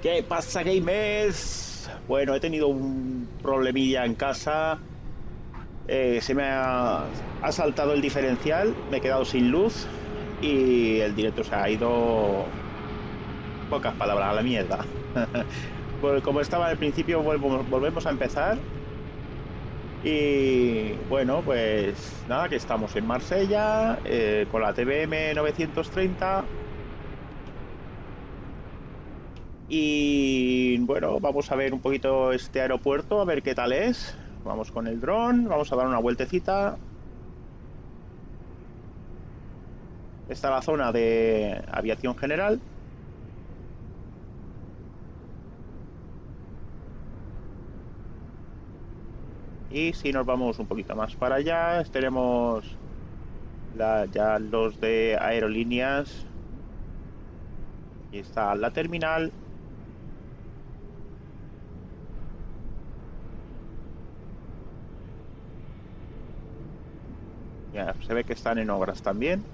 ¿Qué pasa, gamers? Bueno, he tenido un problemilla en casa. Se me ha saltado el diferencial, me he quedado sin luz y el directo se ha ido, pocas palabras, a la mierda. Pues como estaba al principio, volvemos a empezar. Y bueno, pues nada, que estamos en Marsella con la TBM 930. Y bueno, vamos a ver un poquito este aeropuerto, a ver qué tal es. Vamos con el dron, vamos a dar una vueltecita. Esta es la zona de aviación general. Y si nos vamos un poquito más para allá, tenemos ya los de aerolíneas. Aquí está la terminal. Ya se ve que están en obras también.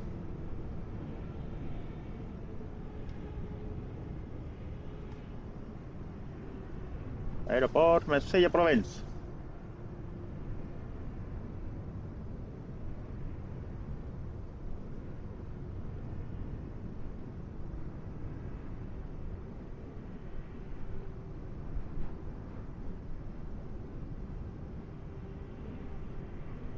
Aeroport Marsella-Provence.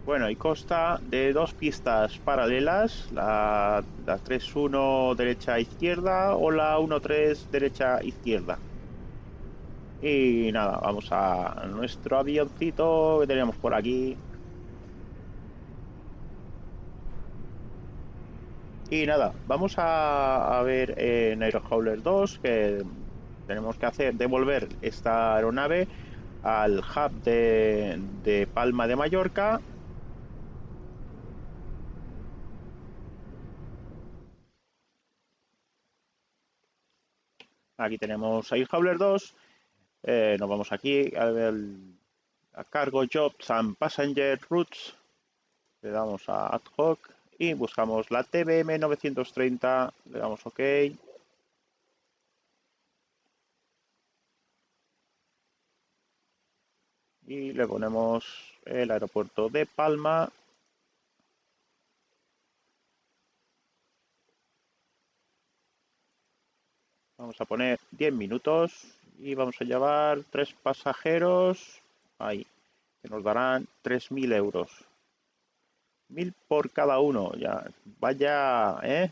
Bueno, y consta de dos pistas paralelas, la 3-1 derecha-izquierda o la 1-3 derecha-izquierda. Y nada, vamos a nuestro avioncito que tenemos por aquí. Y nada, vamos a ver en Aerohauler 2 que tenemos que hacer devolver esta aeronave al hub de Palma de Mallorca. Aquí tenemos Aerohauler 2. Nos vamos aquí a Cargo Jobs and Passenger Routes. Le damos a Ad hoc y buscamos la TBM 930. Le damos OK. Y le ponemos el aeropuerto de Palma. Vamos a poner 10 minutos y vamos a llevar 3 pasajeros ahí, que nos darán 3.000 euros. 1.000 por cada uno, ya. Vaya, ¿eh?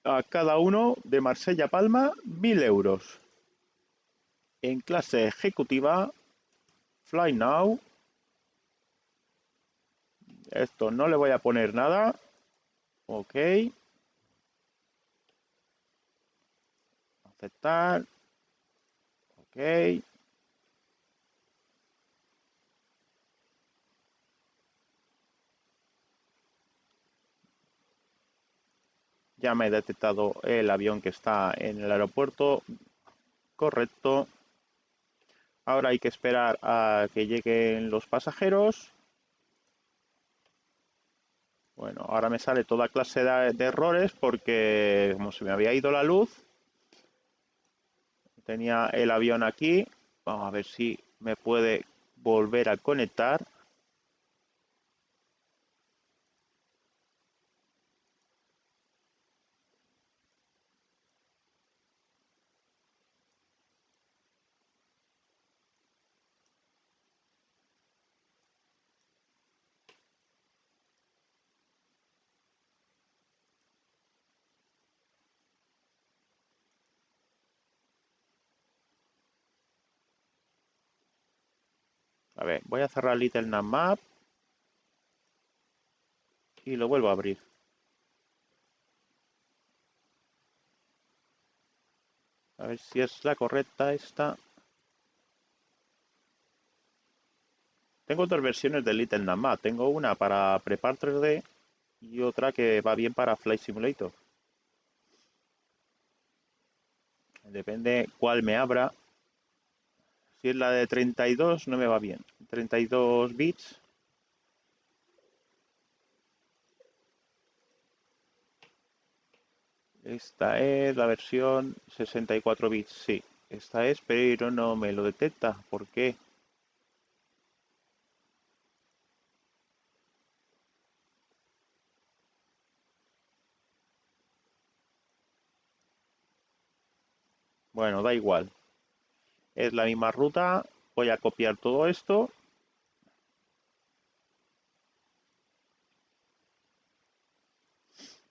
A cada uno de Marsella a Palma, 1.000 euros. En clase ejecutiva, Fly Now. Esto no le voy a poner nada. OK. Aceptar. OK. Ya me he detectado el avión que está en el aeropuerto. Correcto. Ahora hay que esperar a que lleguen los pasajeros. Bueno, ahora me sale toda clase de errores porque como se me había ido la luz, tenía el avión aquí. Vamos a ver si me puede volver a conectar. A ver, voy a cerrar Little Navmap y lo vuelvo a abrir. A ver si es la correcta esta. Tengo dos versiones de Little Navmap. Tengo una para Prepar 3D y otra que va bien para Flight Simulator. Depende cuál me abra. Si es la de 32 no me va bien. 32 bits. Esta es la versión 64 bits, sí. Esta es, pero no me lo detecta. ¿Por qué? Bueno, da igual. Es la misma ruta. Voy a copiar todo esto.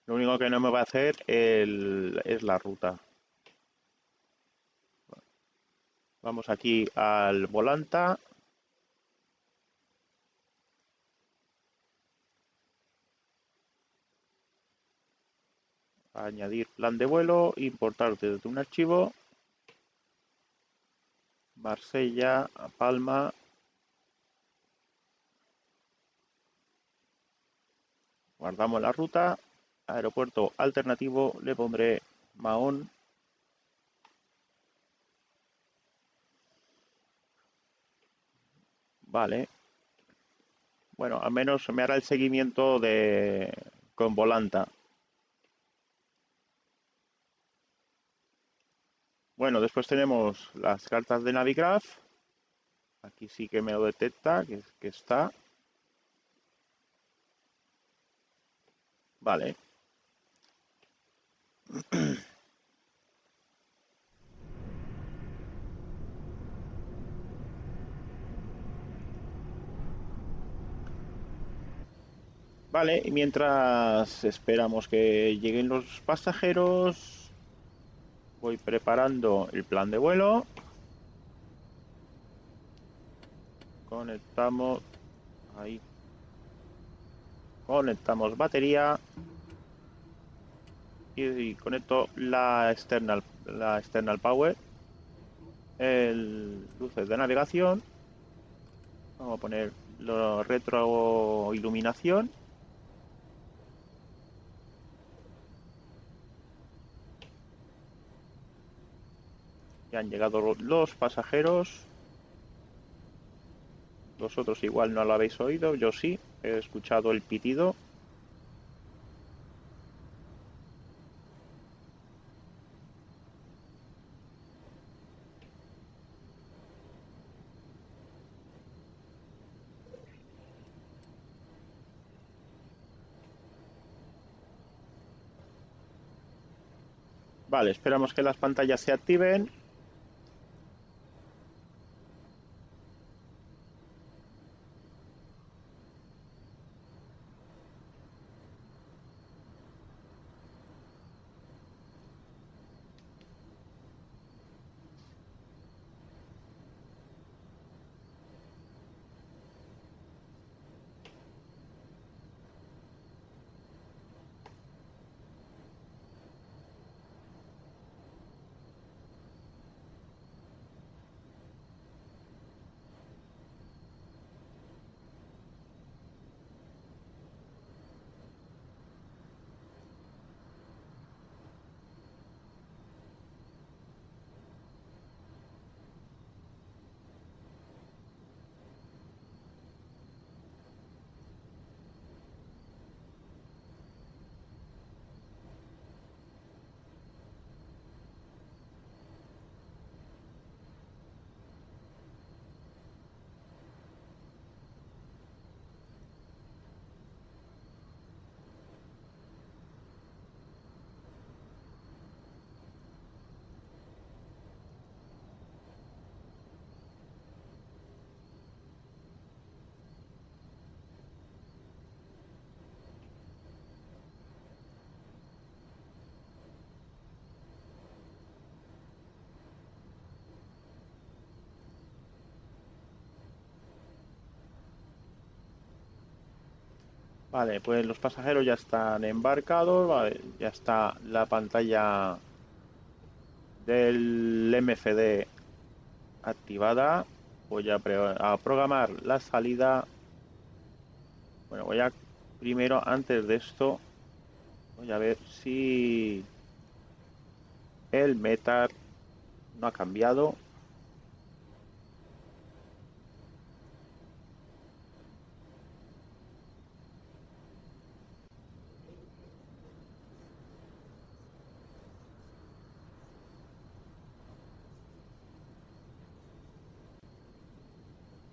Lo único que no me va a hacer es la ruta. Vamos aquí al Volanta. Añadir plan de vuelo. Importar desde un archivo. Marsella, Palma. Guardamos la ruta. Aeropuerto alternativo. Le pondré Mahón. Vale. Bueno, al menos me hará el seguimiento de con Volanta. Bueno, después tenemos las cartas de Navigraph. Aquí sí que me lo detecta, que está. Vale. Vale, y mientras esperamos que lleguen los pasajeros, voy preparando el plan de vuelo. Conectamos ahí. Conectamos batería y conecto la external power, el luces de navegación. Vamos a poner la retroiluminación. Ya han llegado los pasajeros. Vosotros igual no lo habéis oído, yo sí, he escuchado el pitido. Vale, esperamos que las pantallas se activen. Vale, pues los pasajeros ya están embarcados, vale, ya está la pantalla del MFD activada. Voy a programar la salida. Bueno, voy a primero, antes de esto, voy a ver si el METAR no ha cambiado.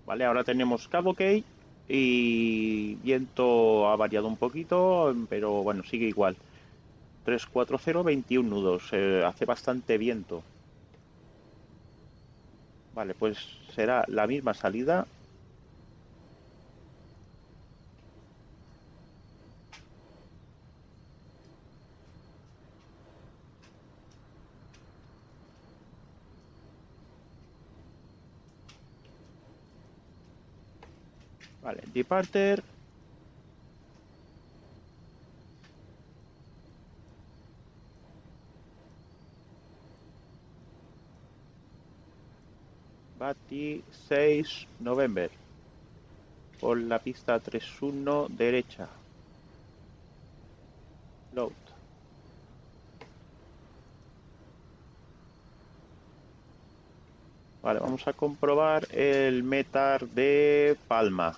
Vale, ahora tenemos Cabo Key y viento ha variado un poquito, pero bueno, sigue igual. 340, 21 nudos, hace bastante viento. Vale, pues será la misma salida. Vale, departure. Bati 6 November. Por la pista 31 derecha. Load. Vale, vamos a comprobar el METAR de Palma.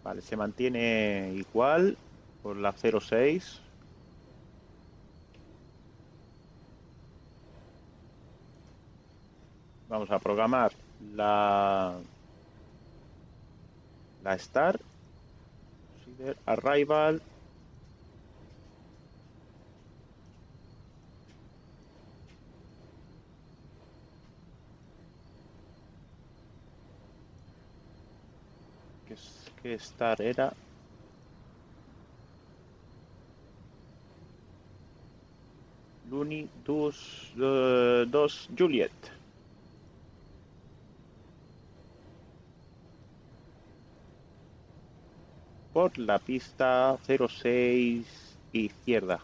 Vale, se mantiene igual por la 06. Vamos a programar la Star. Arrival. ¿Qué Star era? Luni 2 Juliet. Por la pista 06 izquierda.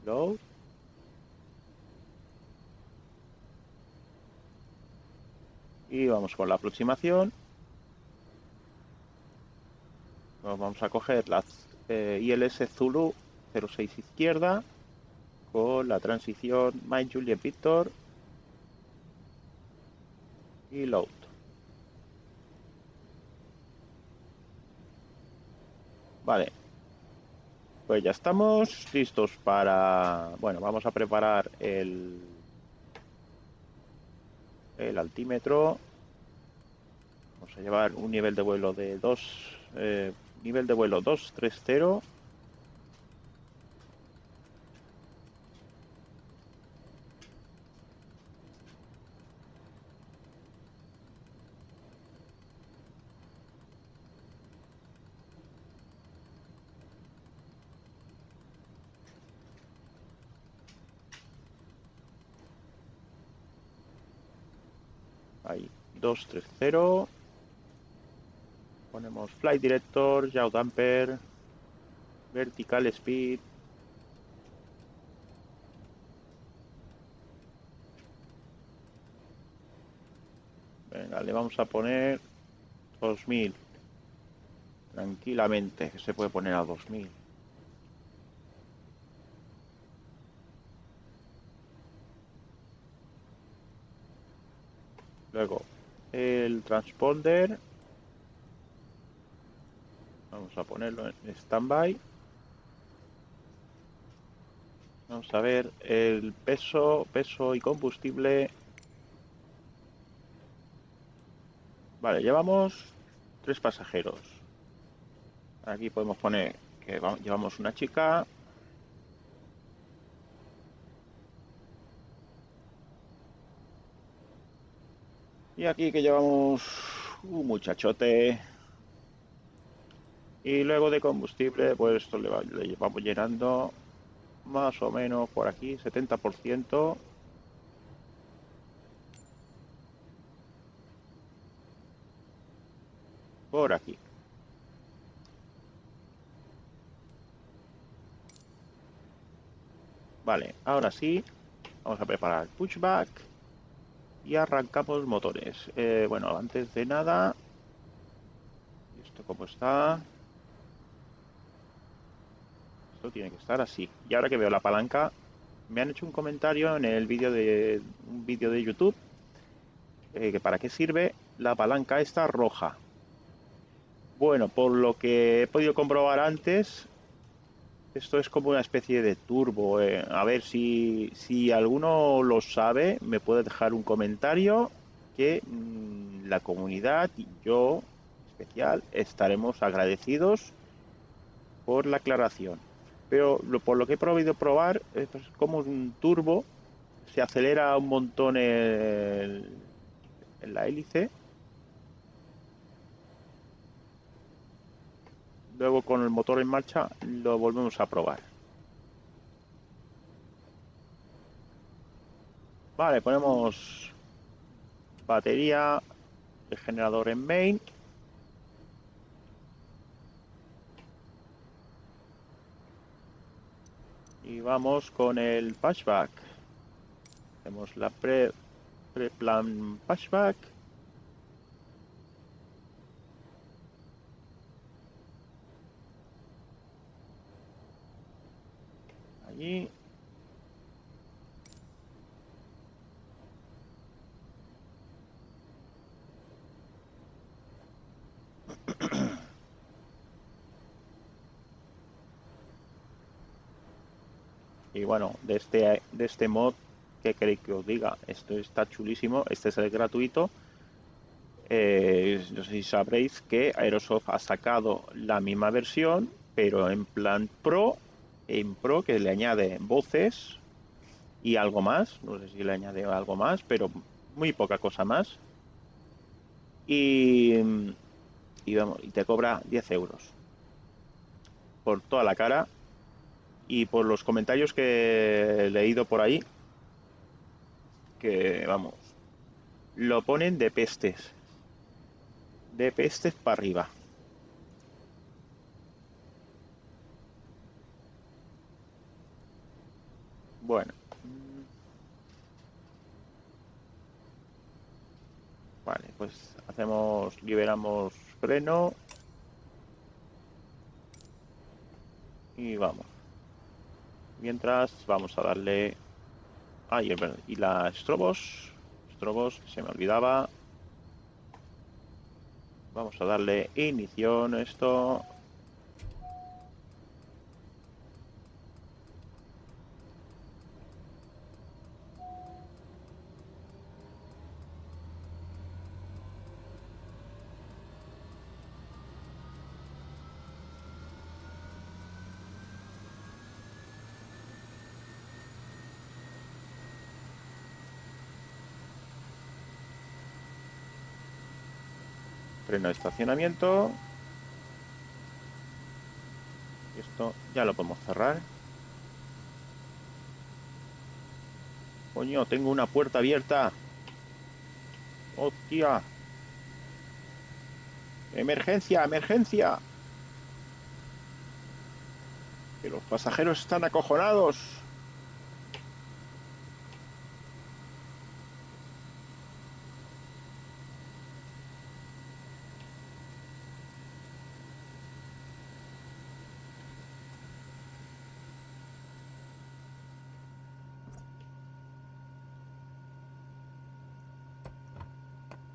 Load. Y vamos con la aproximación. Nos vamos a coger la ILS Zulu 06 izquierda con la transición Mike Juliet Victor y load. Vale, pues ya estamos listos para... Bueno, vamos a preparar el altímetro. Vamos a llevar un nivel de vuelo de 2, nivel de vuelo 230. Ahí, 230. Ponemos Flight Director, Yaw Damper, Vertical Speed. Venga, le vamos a poner 2000. Tranquilamente, que se puede poner a 2000. Luego, el transponder. Vamos a ponerlo en standby. Vamos a ver el peso y combustible. Vale, llevamos 3 pasajeros. Aquí podemos poner que llevamos una chica. Y aquí que llevamos un muchachote. Y luego de combustible, pues esto le vamos llenando más o menos por aquí, 70%. Por aquí. Vale, ahora sí, vamos a preparar el pushback y arrancamos motores. Bueno, antes de nada, ¿esto cómo está? Esto tiene que estar así. Y ahora que veo la palanca, me han hecho un comentario en el vídeo de un vídeo de YouTube que para qué sirve la palanca esta roja. Bueno, por lo que he podido comprobar antes, esto es como una especie de turbo. A ver si alguno lo sabe, me puede dejar un comentario que la comunidad y yo especial estaremos agradecidos por la aclaración. Pero por lo que he podido probar, pues como un turbo, se acelera un montón en la hélice. Luego con el motor en marcha lo volvemos a probar. Vale, ponemos batería, el generador en main. Y vamos con el patchback. Hacemos la pre-plan patchback. Allí. Y bueno, de este mod, ¿qué queréis que os diga? Esto está chulísimo. Este es el gratuito. No sé si sabréis que Aerosoft ha sacado la misma versión, pero en plan Pro, en Pro, que le añade voces y algo más. No sé si le añade algo más, pero muy poca cosa más. Y, vamos, y te cobra 10 euros por toda la cara. Y por los comentarios que he leído por ahí, que vamos, lo ponen de pestes para arriba. Bueno, vale, pues liberamos freno y vamos. Mientras vamos a darle... Ay, es verdad. Y la Estrobos, se me olvidaba. Vamos a darle inición a esto. Freno de estacionamiento. Esto ya lo podemos cerrar. Coño, tengo una puerta abierta. ¡Hostia! ¡Emergencia, emergencia! Que los pasajeros están acojonados.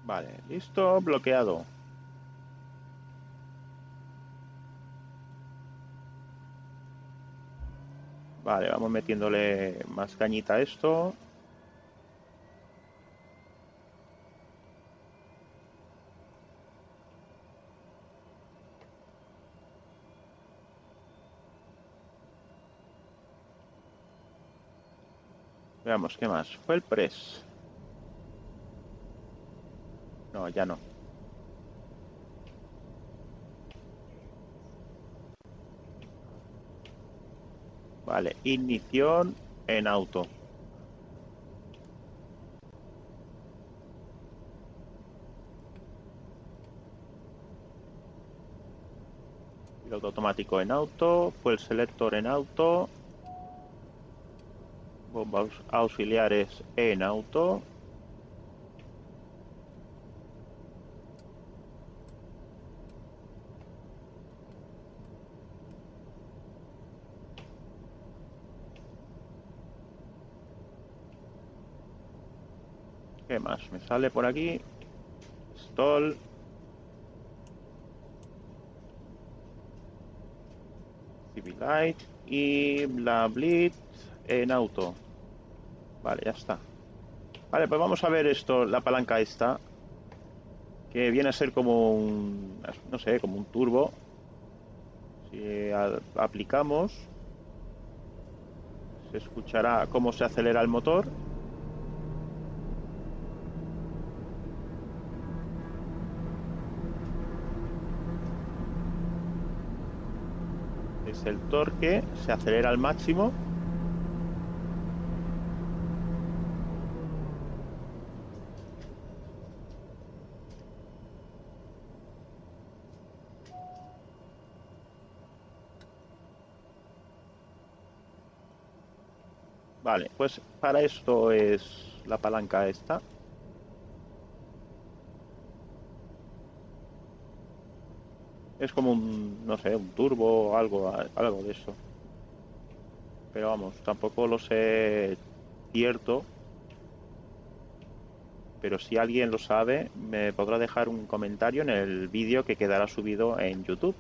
Vale, listo, bloqueado. Vale, vamos metiéndole más cañita a esto. Veamos, ¿qué más? Fue el press. No, ya no. Vale, ignición en auto. Piloto automático en auto. Fuel selector en auto. Bombas auxiliares en auto. ¿Qué más? Me sale por aquí. Stall. Civilite. Y la Blitz en auto. Vale, ya está. Vale, pues vamos a ver esto, la palanca esta. Que viene a ser como un, no sé, como un turbo. Si aplicamos, se escuchará cómo se acelera el motor. Es el torque, se acelera al máximo. Vale, pues para esto es la palanca esta. Es como un, no sé, un turbo o algo de eso. Pero vamos, tampoco lo sé cierto. Pero si alguien lo sabe, me podrá dejar un comentario en el vídeo que quedará subido en YouTube.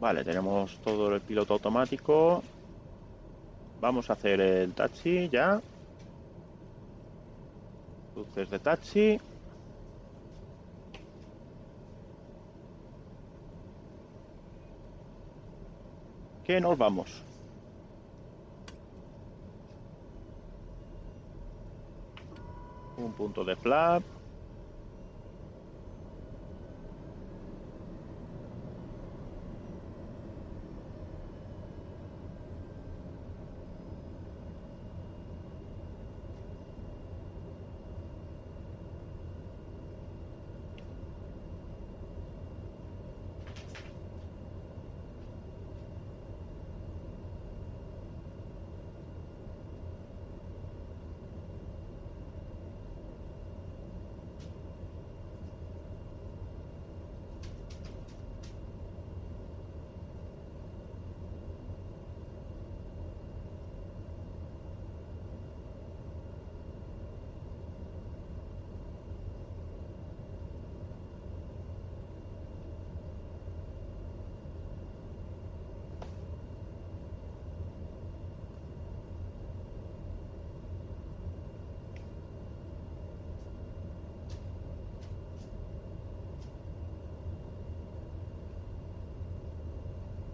Vale, tenemos todo el piloto automático. Vamos a hacer el taxi ya. Luces de taxi. Que nos vamos. Un punto de flap.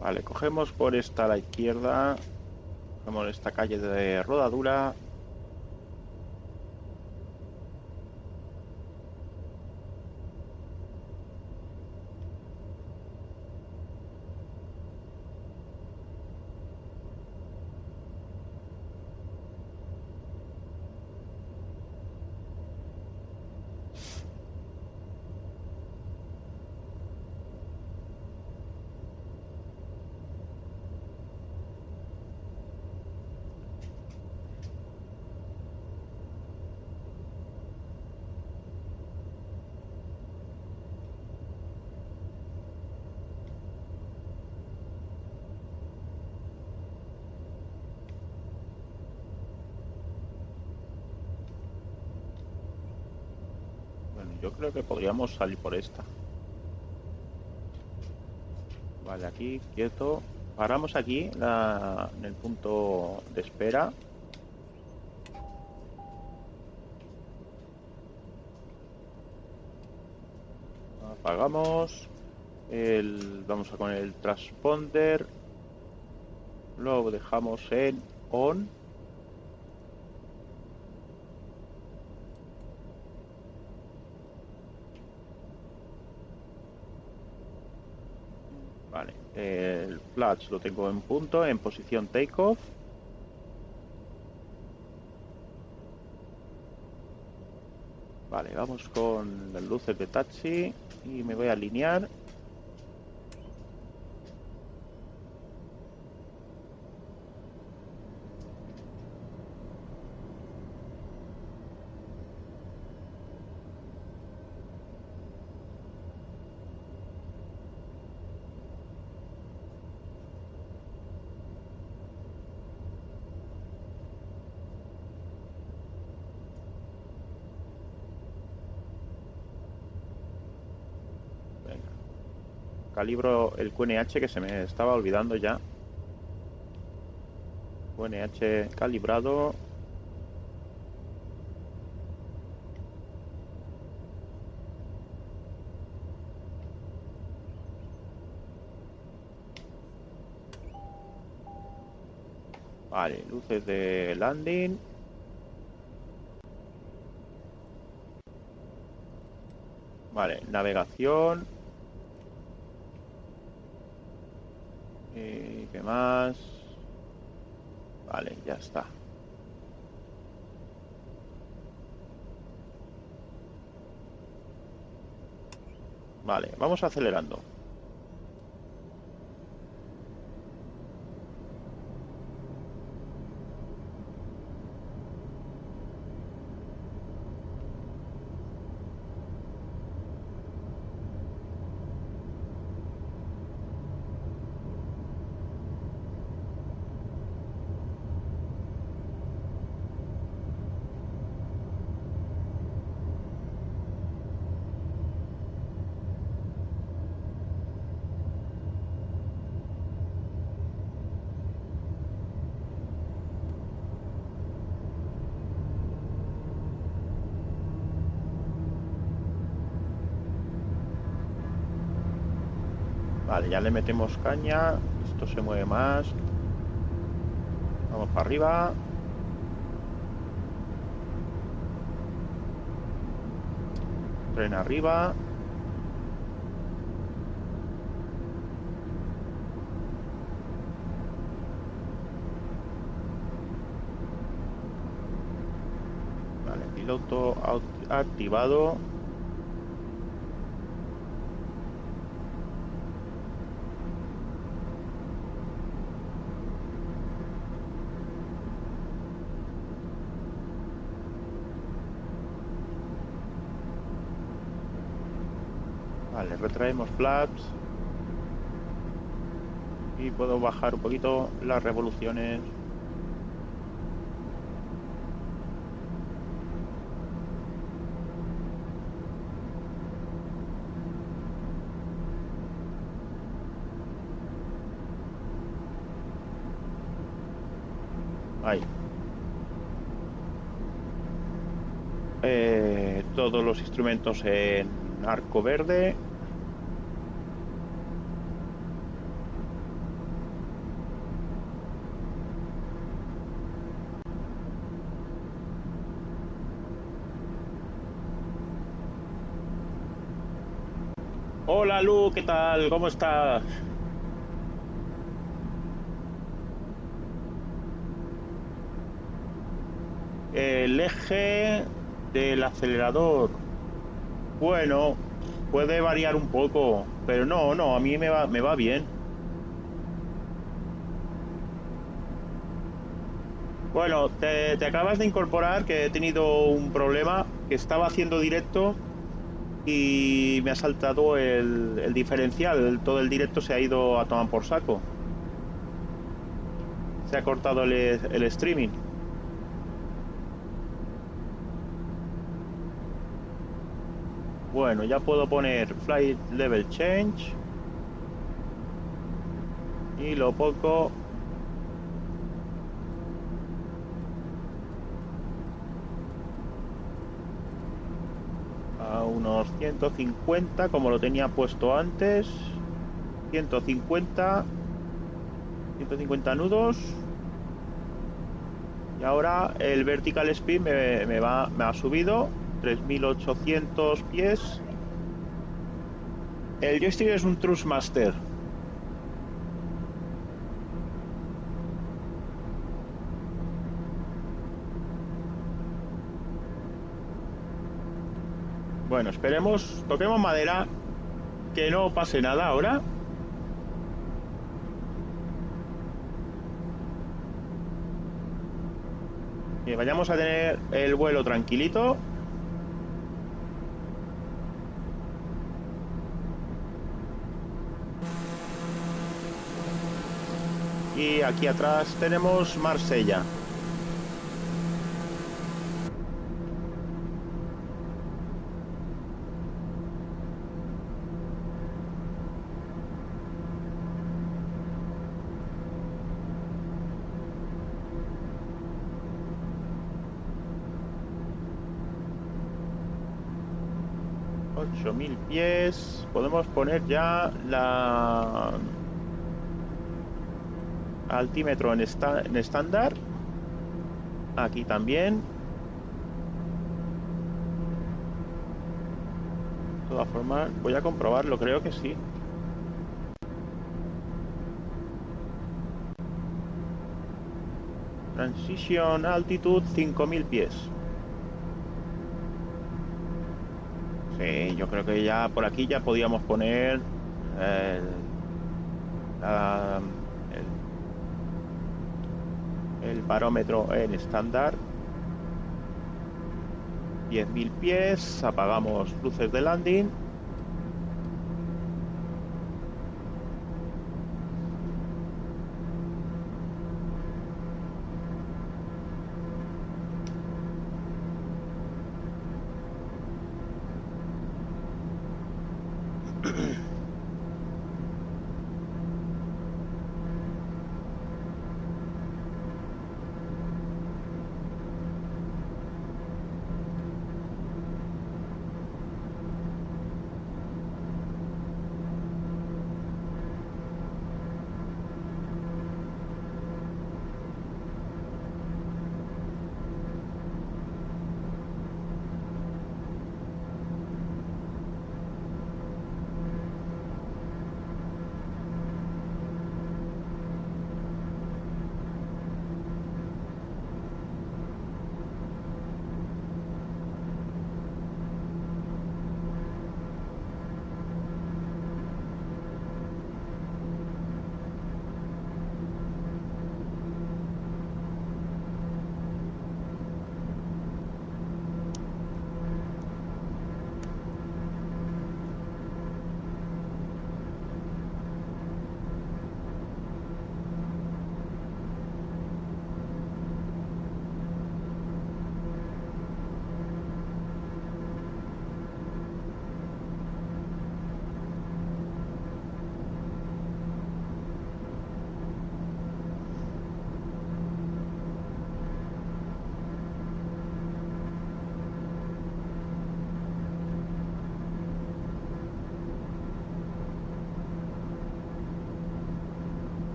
Vale, cogemos por esta a la izquierda. Cogemos esta calle de rodadura. Bueno, yo creo que podríamos salir por esta. Vale, aquí, quieto. Paramos aquí en el punto de espera. Apagamos. Vamos a con el transponder. Lo dejamos en on. Vale, el flash lo tengo en punto, en posición takeoff. Vale, vamos con las luces de taxi y me voy a alinear. calibro el QNH que se me estaba olvidando ya. QNH calibrado. Vale, luces de landing. Vale, navegación. ¿Y qué más? Vale, ya está. Vale, vamos acelerando. Vale, ya le metemos caña. Esto se mueve más. Vamos para arriba. Tren arriba. Vale, piloto activado. Vale, retraemos flaps. Y puedo bajar un poquito las revoluciones. Ahí. Todos los instrumentos en arco verde. Hola Lu, ¿qué tal? ¿Cómo estás? El eje del acelerador. Bueno, puede variar un poco, pero no, a mí me va bien. Bueno, te acabas de incorporar que he tenido un problema, que estaba haciendo directo y me ha saltado el diferencial. Todo el directo se ha ido a tomar por saco. Se ha cortado el streaming. Bueno, ya puedo poner Flight Level Change. Y lo poco... a unos 150, como lo tenía puesto antes. 150 nudos. Y ahora el vertical speed me ha subido 3800 pies. El joystick es un Trustmaster. Bueno, esperemos, toquemos madera, que no pase nada ahora. Que vayamos a tener el vuelo tranquilito. Y aquí atrás tenemos Marsella. 8000 pies. Podemos poner ya la altímetro en estándar. Aquí también. De todas formas, voy a comprobarlo, creo que sí. Transition Altitude 5000 pies. Sí, yo creo que ya por aquí ya podíamos poner el, la- el barómetro en estándar. 10.000 pies, apagamos luces de landing.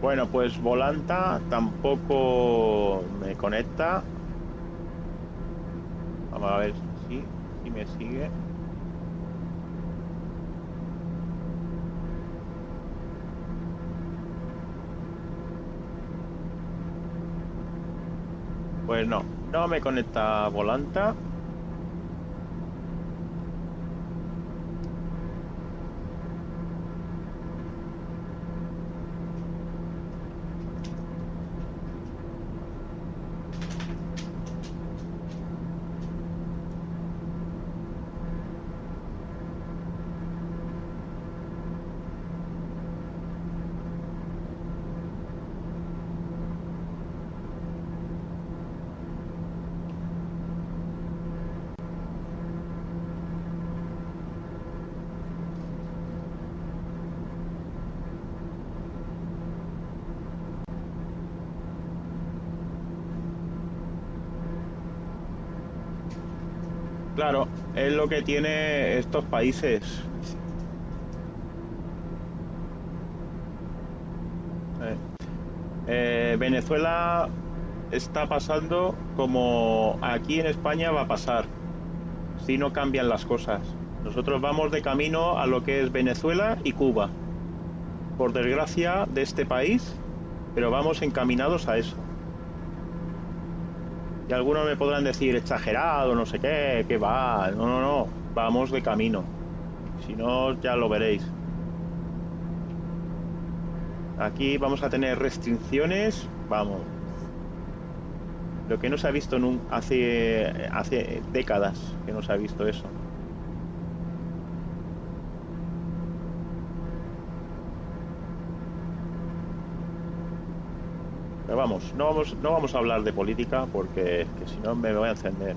Bueno, pues Volanta tampoco me conecta. Vamos a ver si me sigue. Pues no me conecta Volanta. Claro, es lo que tiene estos países. Eh, Venezuela está pasando como aquí en España va a pasar si no cambian las cosas. Nosotros vamos de camino a lo que es Venezuela y Cuba, por desgracia de este país, pero vamos encaminados a eso. Y algunos me podrán decir exagerado, no sé qué, que va. No, vamos de camino. Si no, ya lo veréis. Aquí vamos a tener restricciones, vamos, lo que no se ha visto hace décadas que no se ha visto eso. Pero vamos, no vamos a hablar de política porque que si no me voy a encender.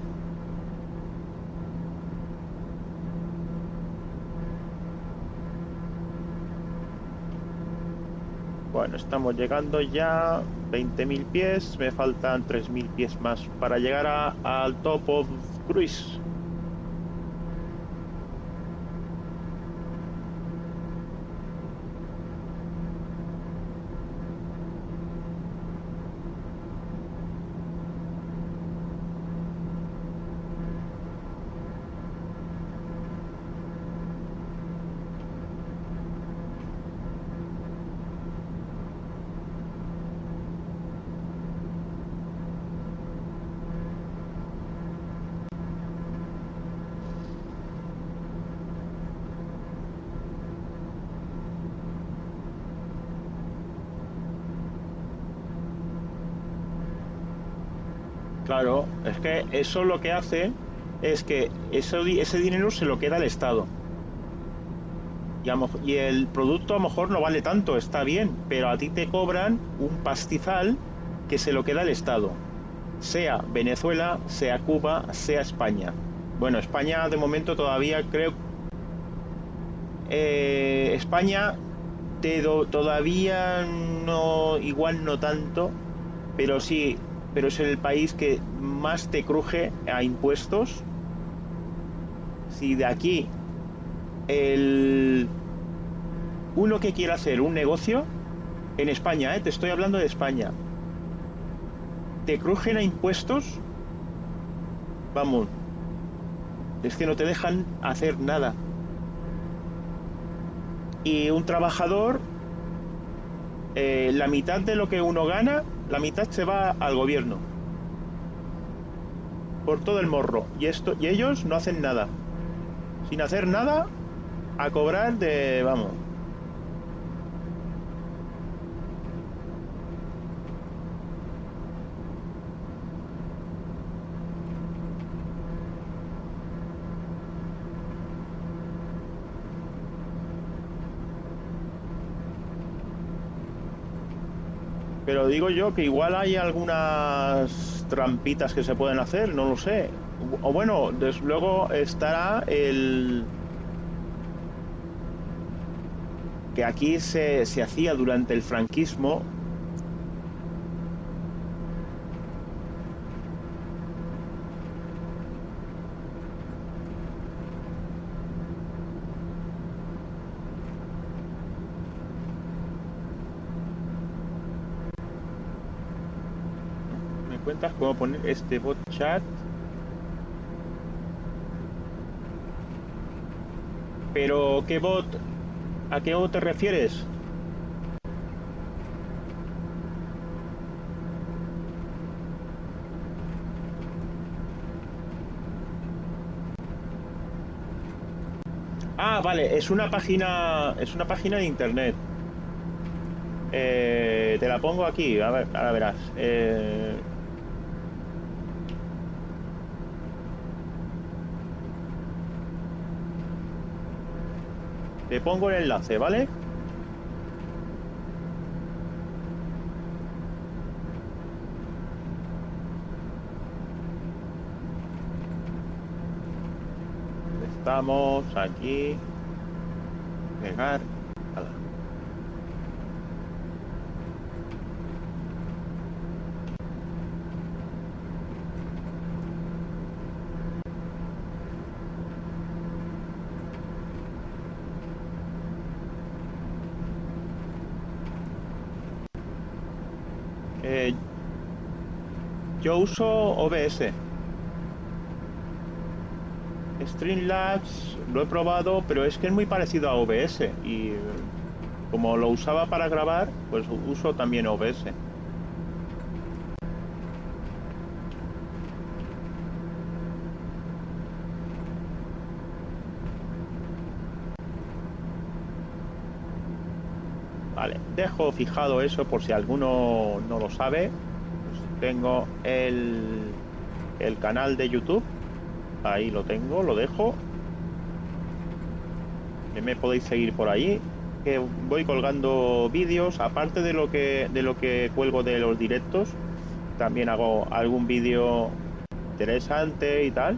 Bueno, estamos llegando ya 20.000 pies, me faltan 3.000 pies más para llegar al top of cruise. Claro, es que eso lo que hace es que ese dinero se lo queda el Estado. Y el producto a lo mejor no vale tanto, está bien, pero a ti te cobran un pastizal que se lo queda el Estado. Sea Venezuela, sea Cuba, sea España. Bueno, España de momento todavía creo. España todavía no, igual no tanto, pero sí, pero es el país que más te cruje a impuestos. Si de aquí el uno que quiera hacer un negocio en España, te estoy hablando de España, te crujen a impuestos, vamos, es que no te dejan hacer nada. Y un trabajador, la mitad de lo que uno gana, la mitad se va al gobierno por todo el morro. Y ellos no hacen nada. Sin hacer nada, a cobrar de, vamos. Pero digo yo que igual hay algunas trampitas que se pueden hacer, no lo sé. O bueno, desde luego estará el que aquí se hacía durante el franquismo. ¿Me cuentas cómo poner este bot chat? Pero ¿qué bot? ¿A qué bot te refieres? Ah, vale, es una página de internet. Te la pongo aquí, a ver, ahora verás. Te pongo el enlace, ¿vale? Estamos aquí. Pegar. Ala. Eh, yo uso OBS. Streamlabs lo he probado, pero es que es muy parecido a OBS. Y como lo usaba para grabar, pues uso también OBS. Vale, dejo fijado eso por si alguno no lo sabe. Pues tengo el canal de YouTube. Ahí lo tengo, lo dejo. Me podéis seguir por allí. Que voy colgando vídeos. Aparte de lo que cuelgo de los directos. También hago algún vídeo interesante y tal.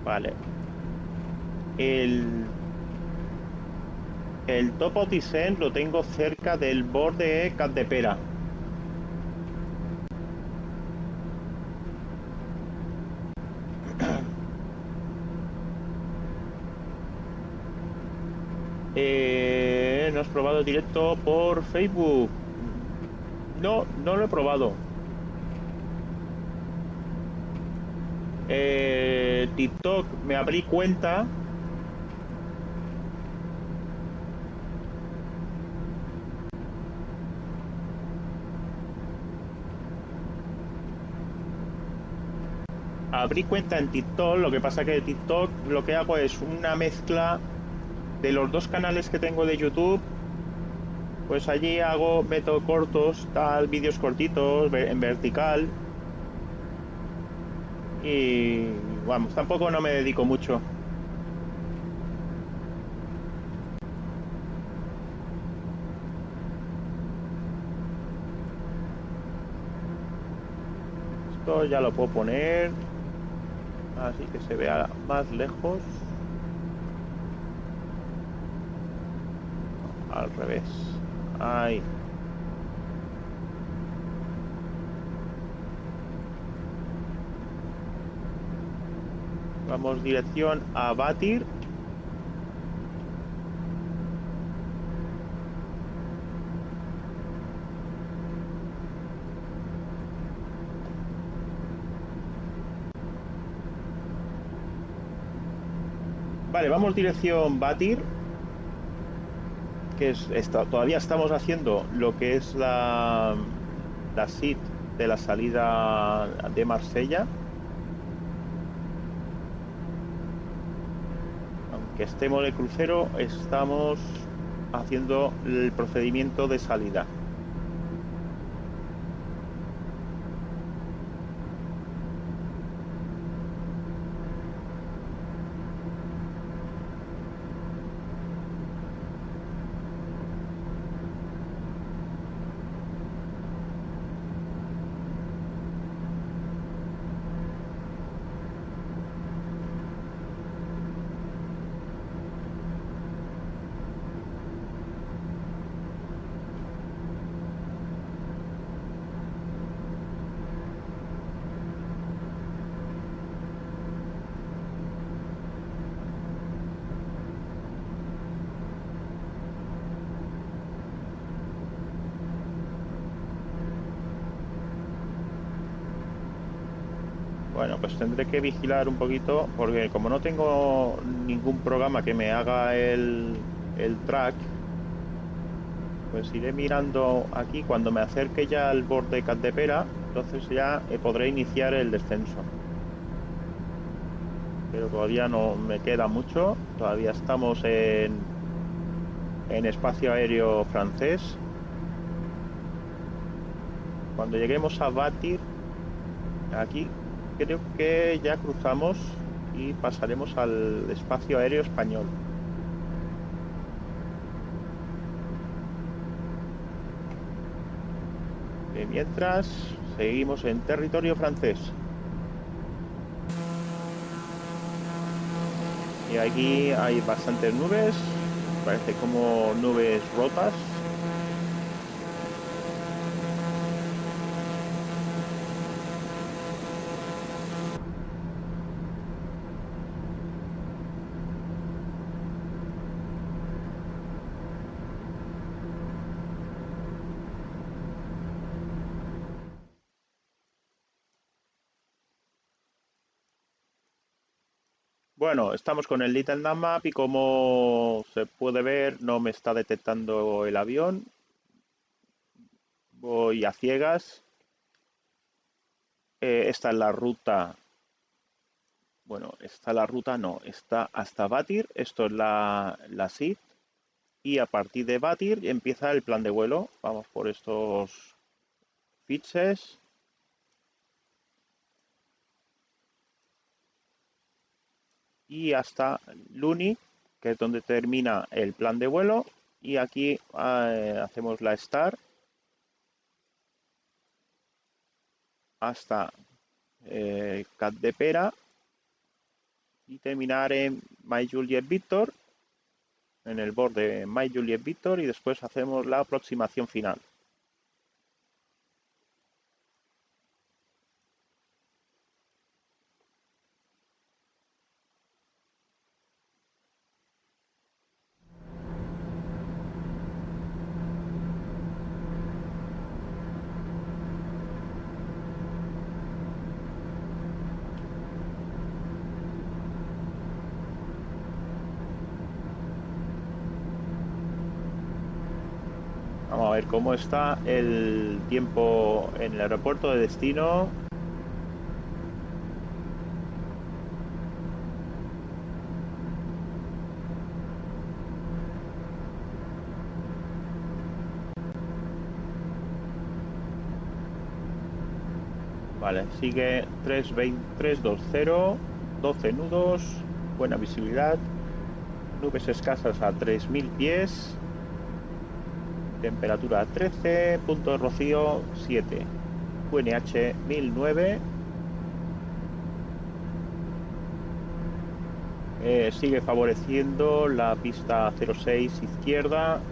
Vale. El, el Top Otisend lo tengo cerca del borde Capdepera. ¿No has probado el directo por Facebook? No, no lo he probado. TikTok, me abrí cuenta. Abrí cuenta en TikTok, lo que pasa que TikTok lo que hago es una mezcla de los dos canales que tengo de YouTube. Pues allí meto cortos, tal, vídeos cortitos, en vertical. Y vamos, tampoco no me dedico mucho. Esto ya lo puedo poner así que se vea más lejos. Al revés. Ahí. Vamos dirección a Batir. Vale, vamos dirección Batir. Que todavía estamos haciendo lo que es la SIT de la salida de Marsella. Aunque estemos de crucero, estamos haciendo el procedimiento de salida. Bueno, pues tendré que vigilar un poquito porque como no tengo ningún programa que me haga el track, pues iré mirando aquí cuando me acerque ya al borde Capdepera, entonces ya podré iniciar el descenso. Pero todavía no me queda mucho, todavía estamos en espacio aéreo francés. Cuando lleguemos a Batir, aquí creo que ya cruzamos y pasaremos al espacio aéreo español. Mientras, seguimos en territorio francés. Y aquí hay bastantes nubes, parece como nubes rotas. Bueno, estamos con el Little Navmap y como se puede ver no me está detectando el avión. Voy a ciegas. Esta es la ruta. Bueno, está la ruta, no, está hasta Batir. Esto es la SID. Y a partir de Batir empieza el plan de vuelo. Vamos por estos fixes. Y hasta Luni, que es donde termina el plan de vuelo. Y aquí hacemos la start hasta Cat de Pera y terminar en My Juliet Victor, en el borde My Juliet Victor, y después hacemos la aproximación final. Vamos a ver cómo está el tiempo en el aeropuerto de destino. Vale, sigue 320, 12 nudos, buena visibilidad, nubes escasas a 3000 pies, temperatura 13, punto de rocío 7, QNH 1009. Sigue favoreciendo la pista 06 izquierda.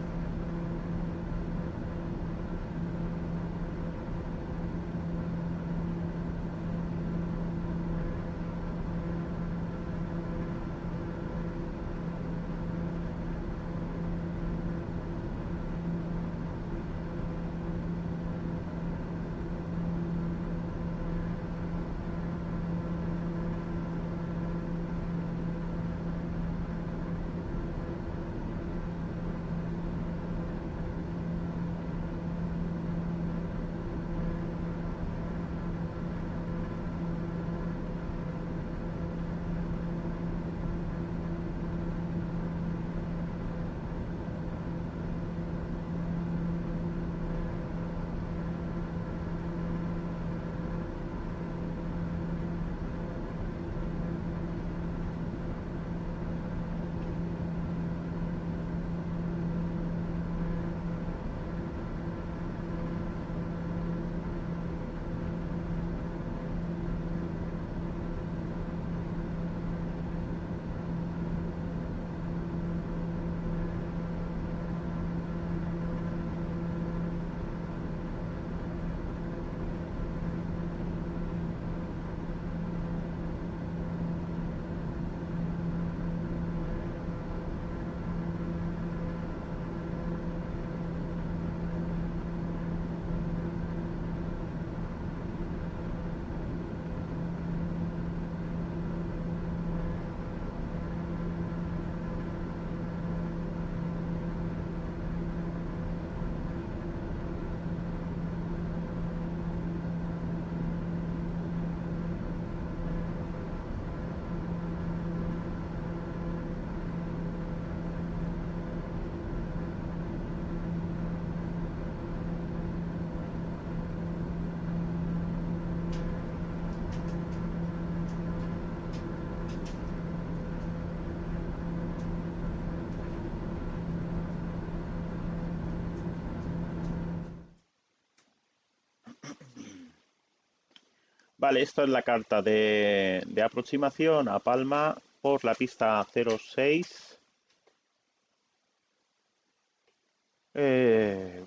Vale, esta es la carta de aproximación a Palma por la pista 06.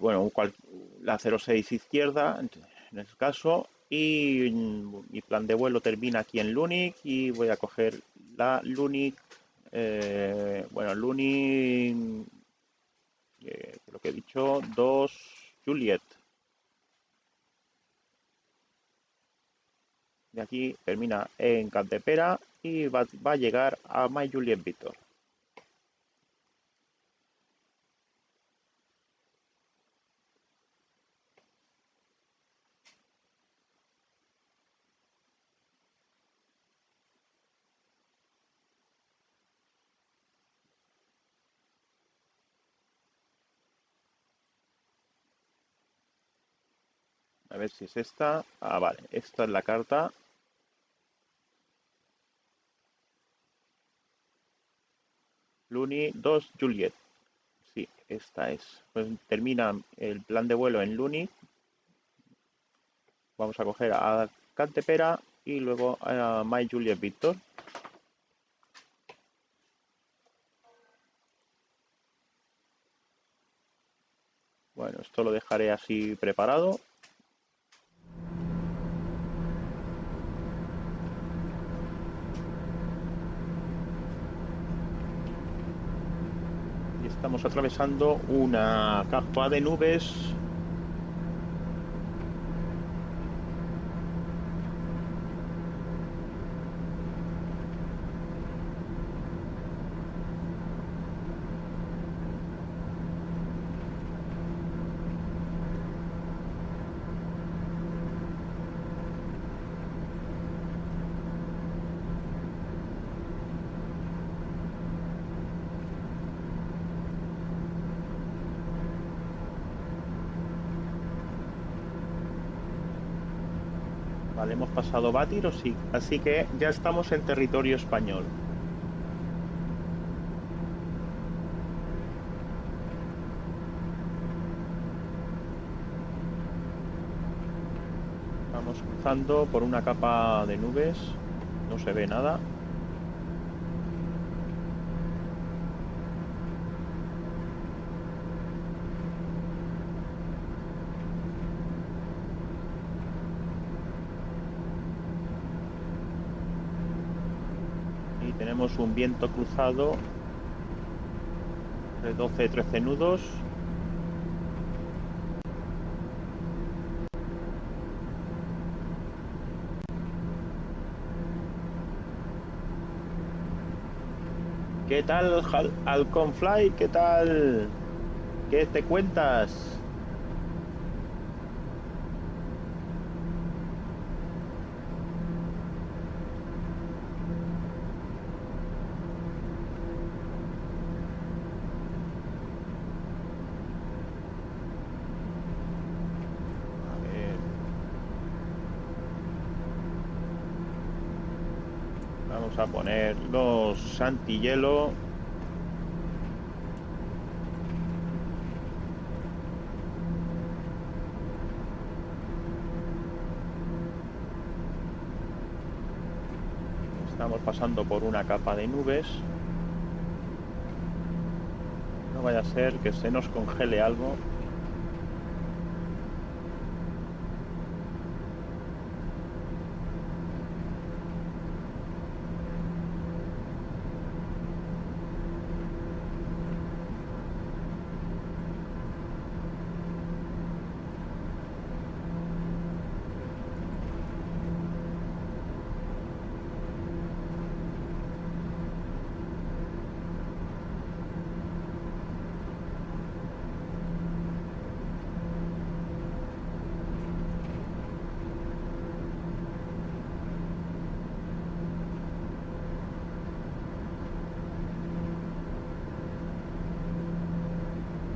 Bueno, la 06 izquierda, en este caso, y mi plan de vuelo termina aquí en Lunik y voy a coger la Lunik, bueno, Lunik, lo que he dicho, 2 Juliet. De aquí termina en Cantepera y va a llegar a My Juliet Victor. A ver si es esta. Ah, vale, esta es la carta. Looney 2 Juliet. Sí, esta es. Pues termina el plan de vuelo en Looney. Vamos a coger a Cantepera y luego a My Juliet Victor. Bueno, esto lo dejaré así preparado. Y estamos atravesando una capa de nubes. Vale, hemos pasado Bátiro, sí. Así que ya estamos en territorio español. Vamos cruzando por una capa de nubes. No se ve nada. Y tenemos un viento cruzado de 12-13 nudos. ¿Qué tal, Halcon Fly? ¿Qué tal? ¿Qué te cuentas? A ver. Vamos a poner los antihielo. Estamos pasando por una capa de nubes. No vaya a ser que se nos congele algo.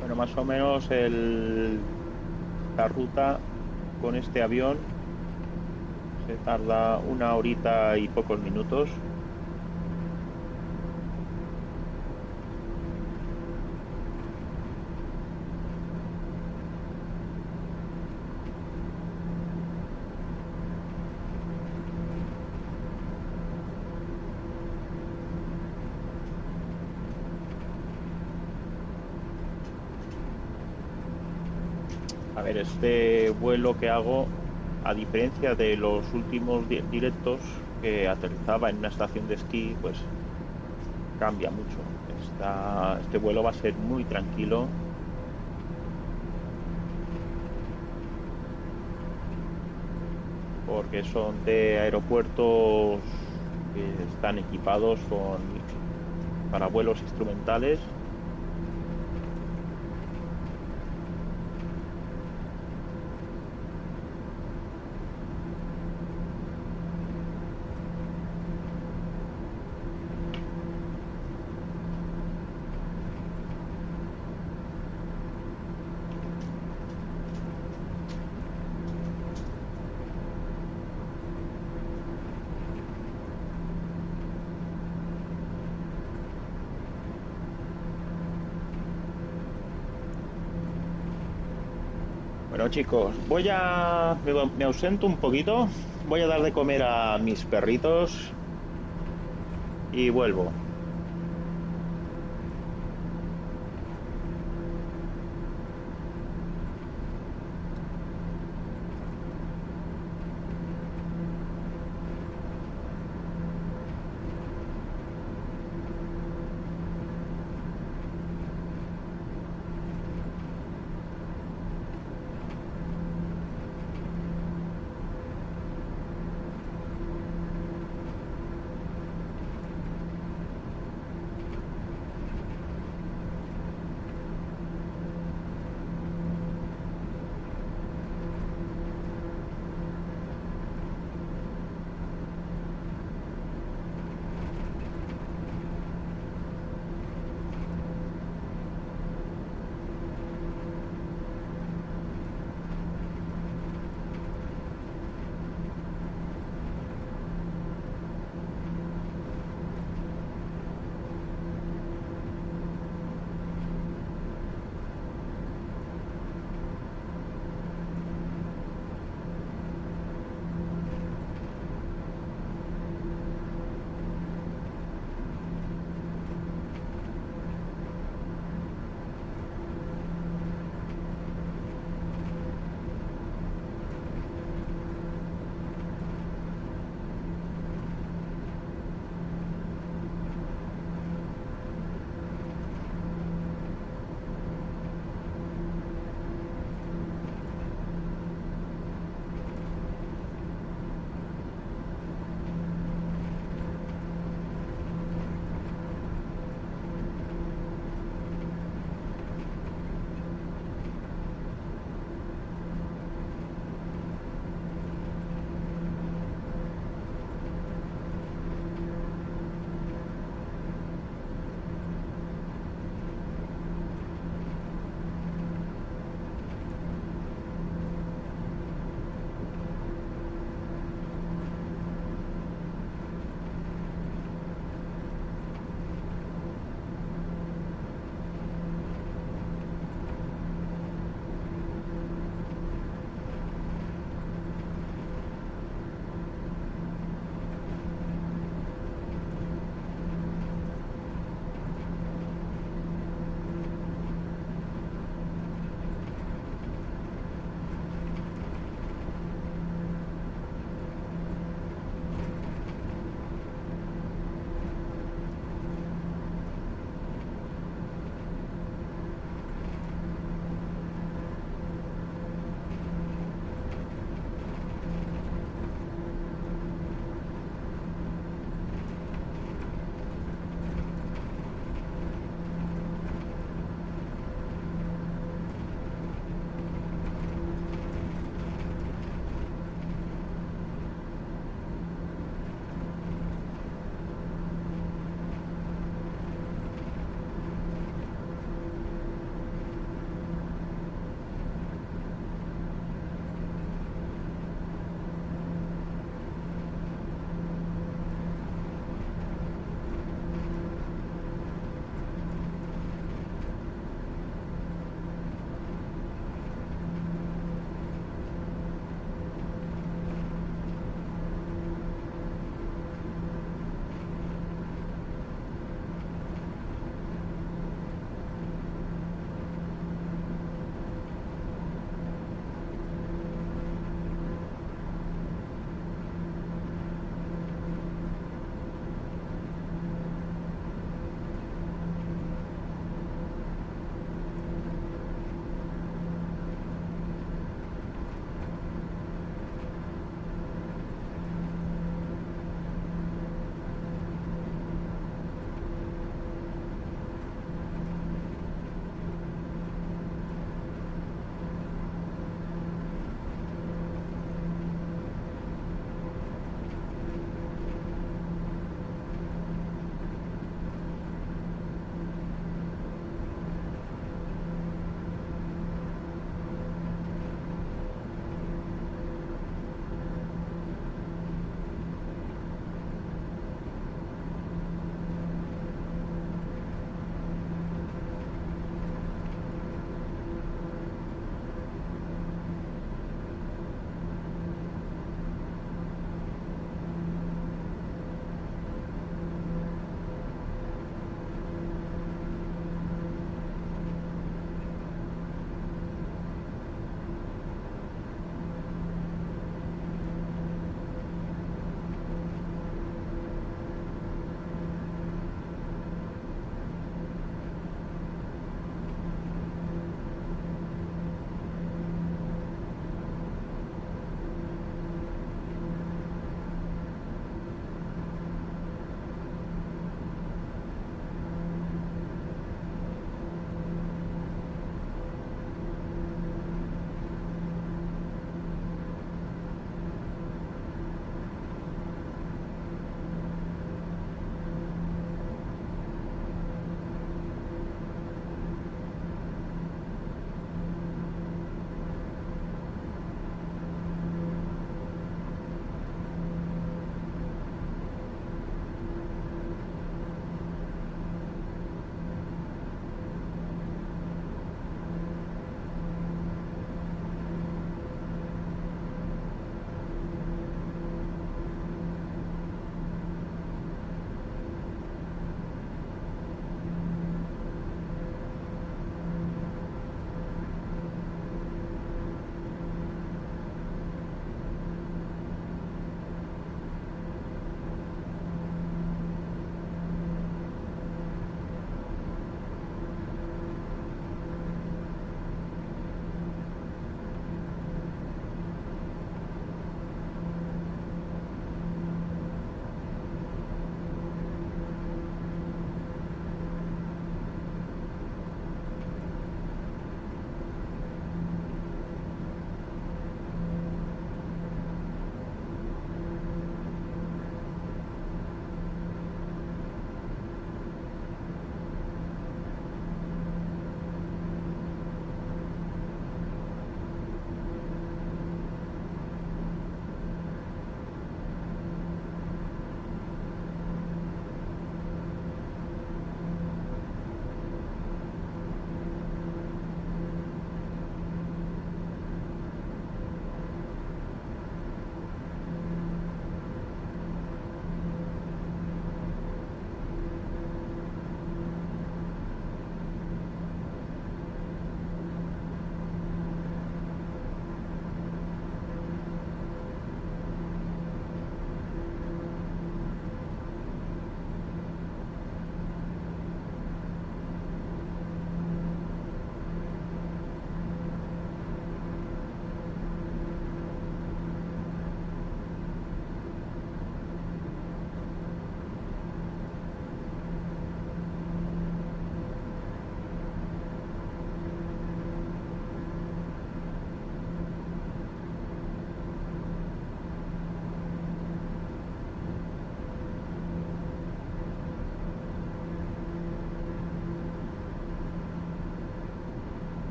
Bueno, más o menos la ruta con este avión se tarda 1 horita y pocos minutos. A ver, este vuelo que hago, a diferencia de los últimos directos que aterrizaba en una estación de esquí, pues cambia mucho. Este vuelo va a ser muy tranquilo. Porque son de aeropuertos que están equipados para vuelos instrumentales. Bueno chicos, me ausento un poquito, voy a dar de comer a mis perritos y vuelvo.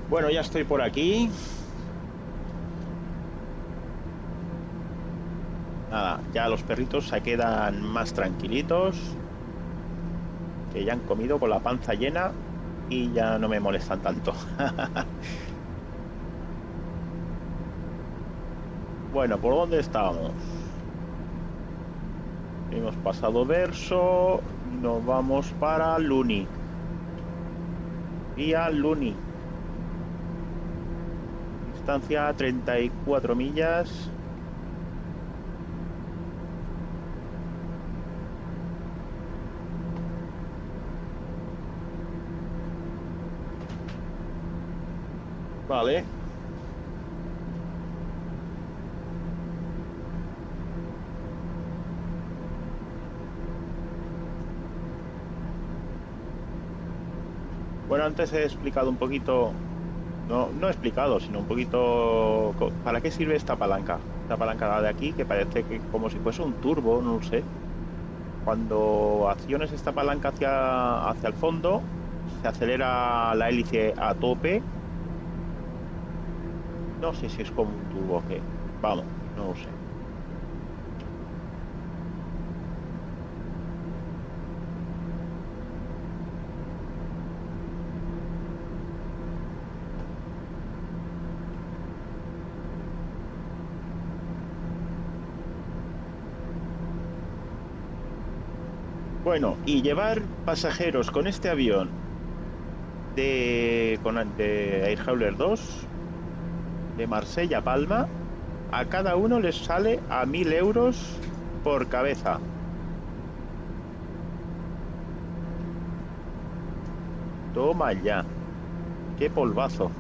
Bueno, ya estoy por aquí. Nada, ya los perritos se quedan más tranquilitos, que ya han comido con la panza llena y ya no me molestan tanto. Bueno, ¿por dónde estábamos? Hemos pasado Verso y nos vamos para Luni. Vía Luni. Distancia 34 millas. Vale. Bueno, antes he explicado un poquito, no he explicado, sino un poquito para qué sirve esta palanca. Esta palanca de aquí, que parece que como si fuese un turbo, no lo sé. Cuando acciones esta palanca hacia el fondo, se acelera la hélice a tope. No sé si es como un turbo o qué. Vamos, no lo sé. Bueno, y llevar pasajeros con este avión de Air Hauler 2 de Marsella a Palma, a cada uno les sale a 1.000 euros por cabeza. Toma ya, qué polvazo.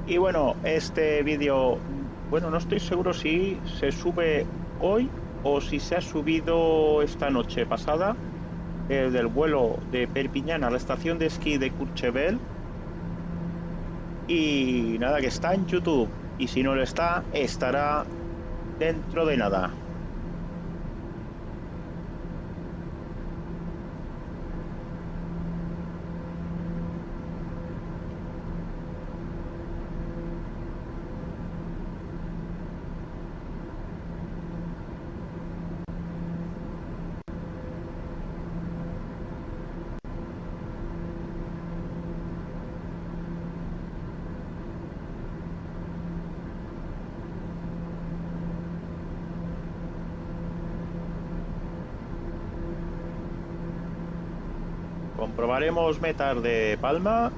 Y bueno, este vídeo, bueno, no estoy seguro si se sube hoy o si se ha subido esta noche pasada, del vuelo de Perpiñán a la estación de esquí de Courchevel. Y nada, que está en YouTube. Y si no lo está, estará dentro de nada. Comprobaremos metas de Palma.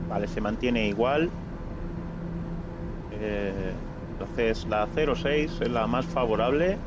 Vale, se mantiene igual. Entonces la 06 es la más favorable.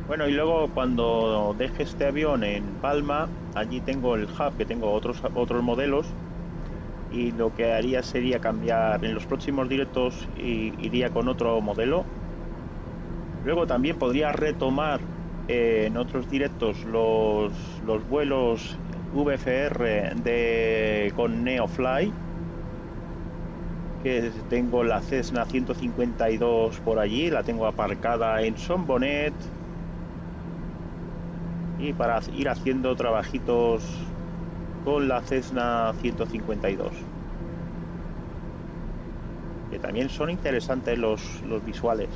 Bueno, y luego cuando deje este avión en Palma, allí tengo el hub, que tengo otros modelos, y lo que haría sería cambiar en los próximos directos y iría con otro modelo. Luego también podría retomar en otros directos los vuelos VFR con Neofly, que tengo la Cessna 152 por allí, la tengo aparcada en Son Bonnet, y para ir haciendo trabajitos con la Cessna 152, que también son interesantes los visuales.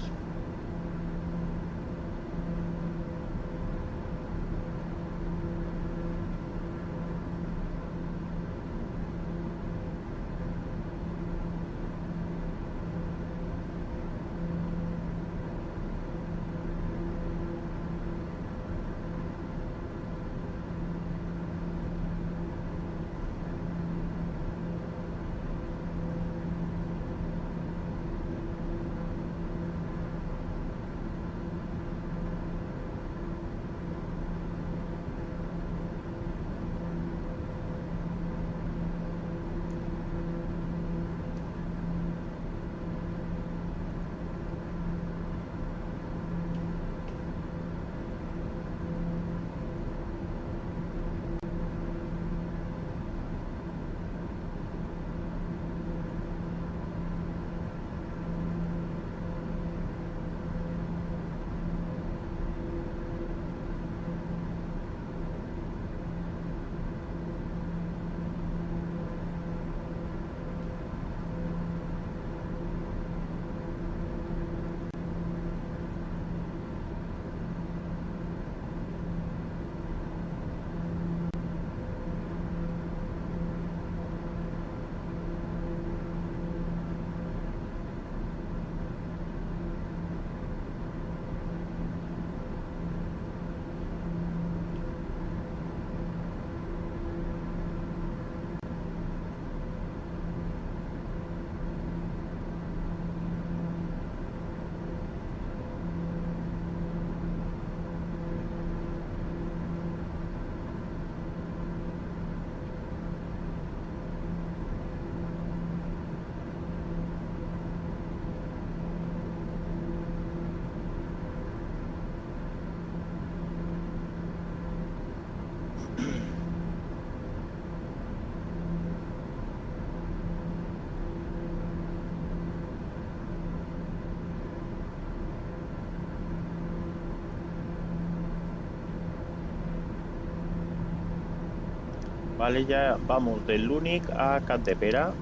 Vale, ya vamos del Lunic a Cantepera.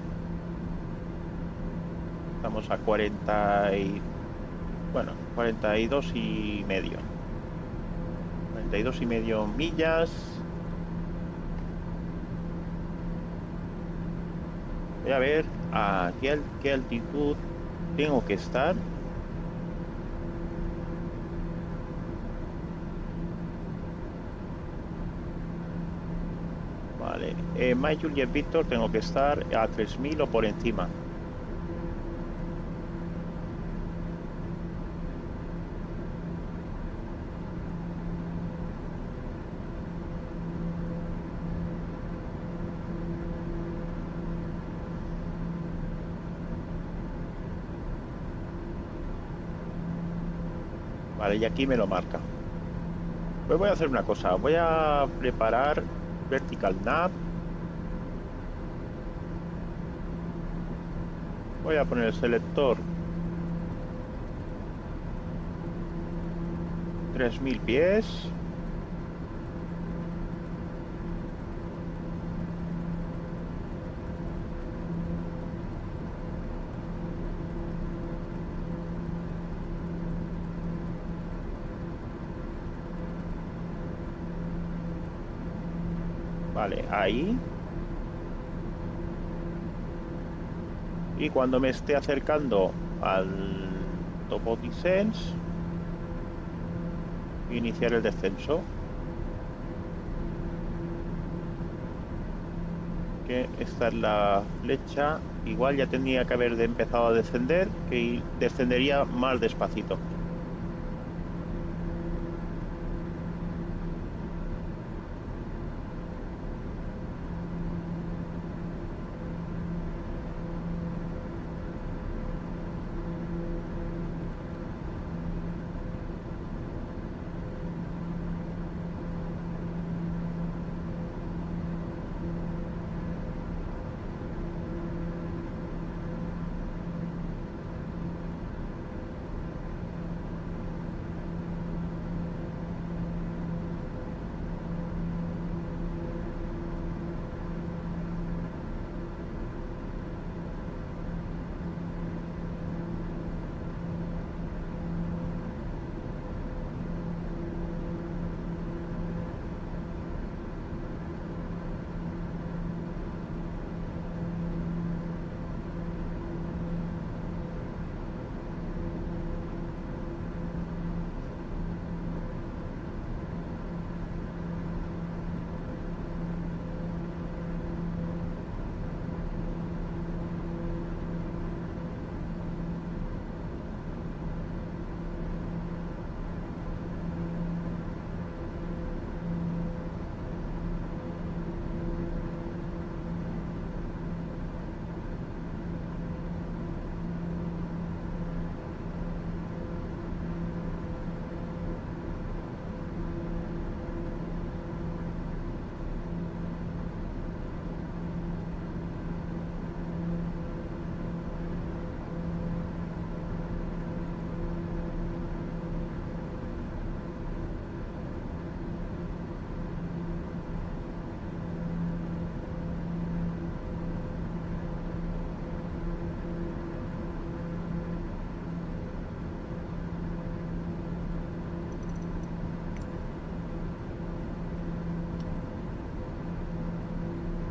Estamos a 42 y medio. 42 y medio millas. Voy a ver a qué altitud tengo que estar. Vale, Mike Juliet Victor tengo que estar a 3000 o por encima. Vale, y aquí me lo marca. Pues voy a hacer una cosa, voy a preparar Vertical Nav. Voy a poner el selector 3000 pies. Vale, ahí. Y cuando me esté acercando al Top of Descent, iniciar el descenso. Que esta es la flecha. Igual ya tendría que haber empezado a descender, que descendería más despacito.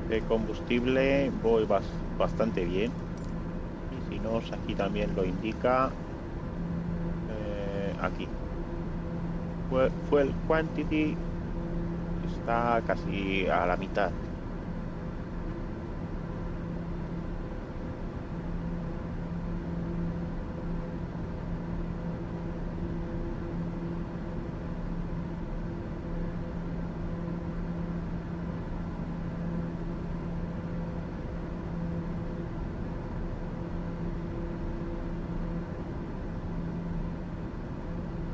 De combustible voy bastante bien. Y si no, aquí también lo indica. Aquí. Fuel quantity está casi a la mitad.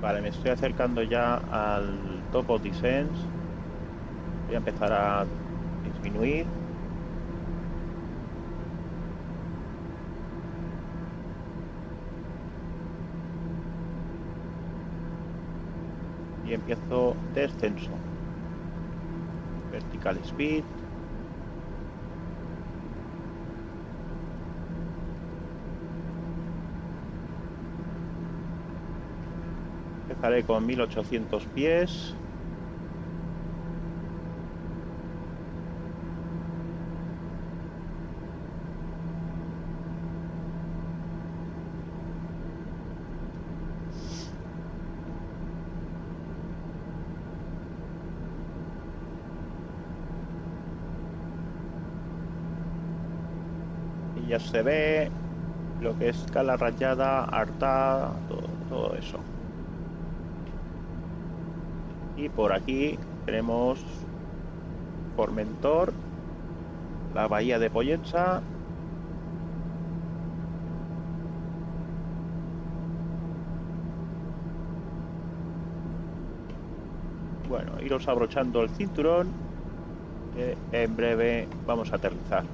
Vale, me estoy acercando ya al top of descents. Voy a empezar a disminuir. Y empiezo descenso. Vertical speed. Empezaré con 1800 pies. Y ya se ve lo que es escala rayada, harta, todo eso. Y por aquí tenemos Formentor, la bahía de Pollensa. Bueno, iros abrochando el cinturón, que en breve vamos a aterrizar.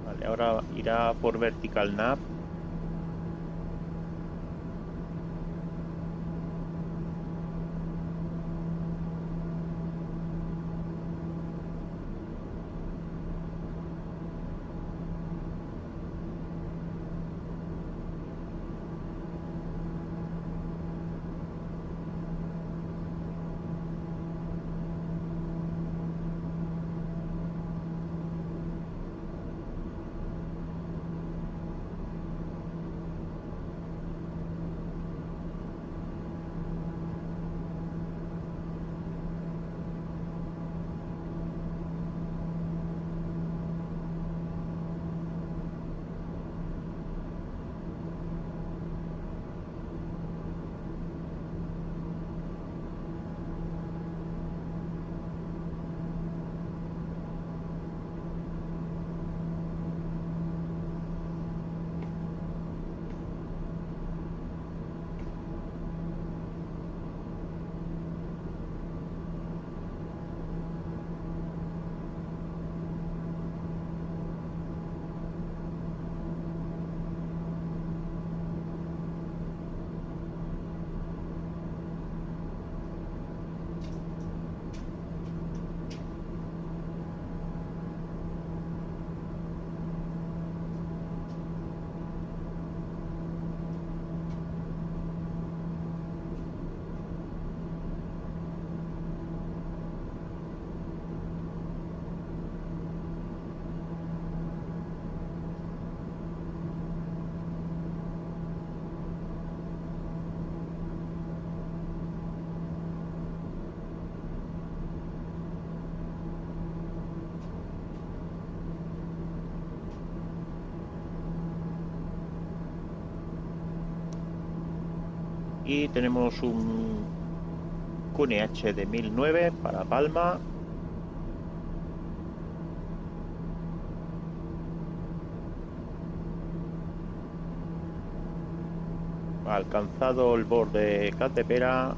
Vale, ahora irá por Vertical Nav. Y tenemos un QNH de 1009 para Palma. Ha alcanzado el borde Catepera.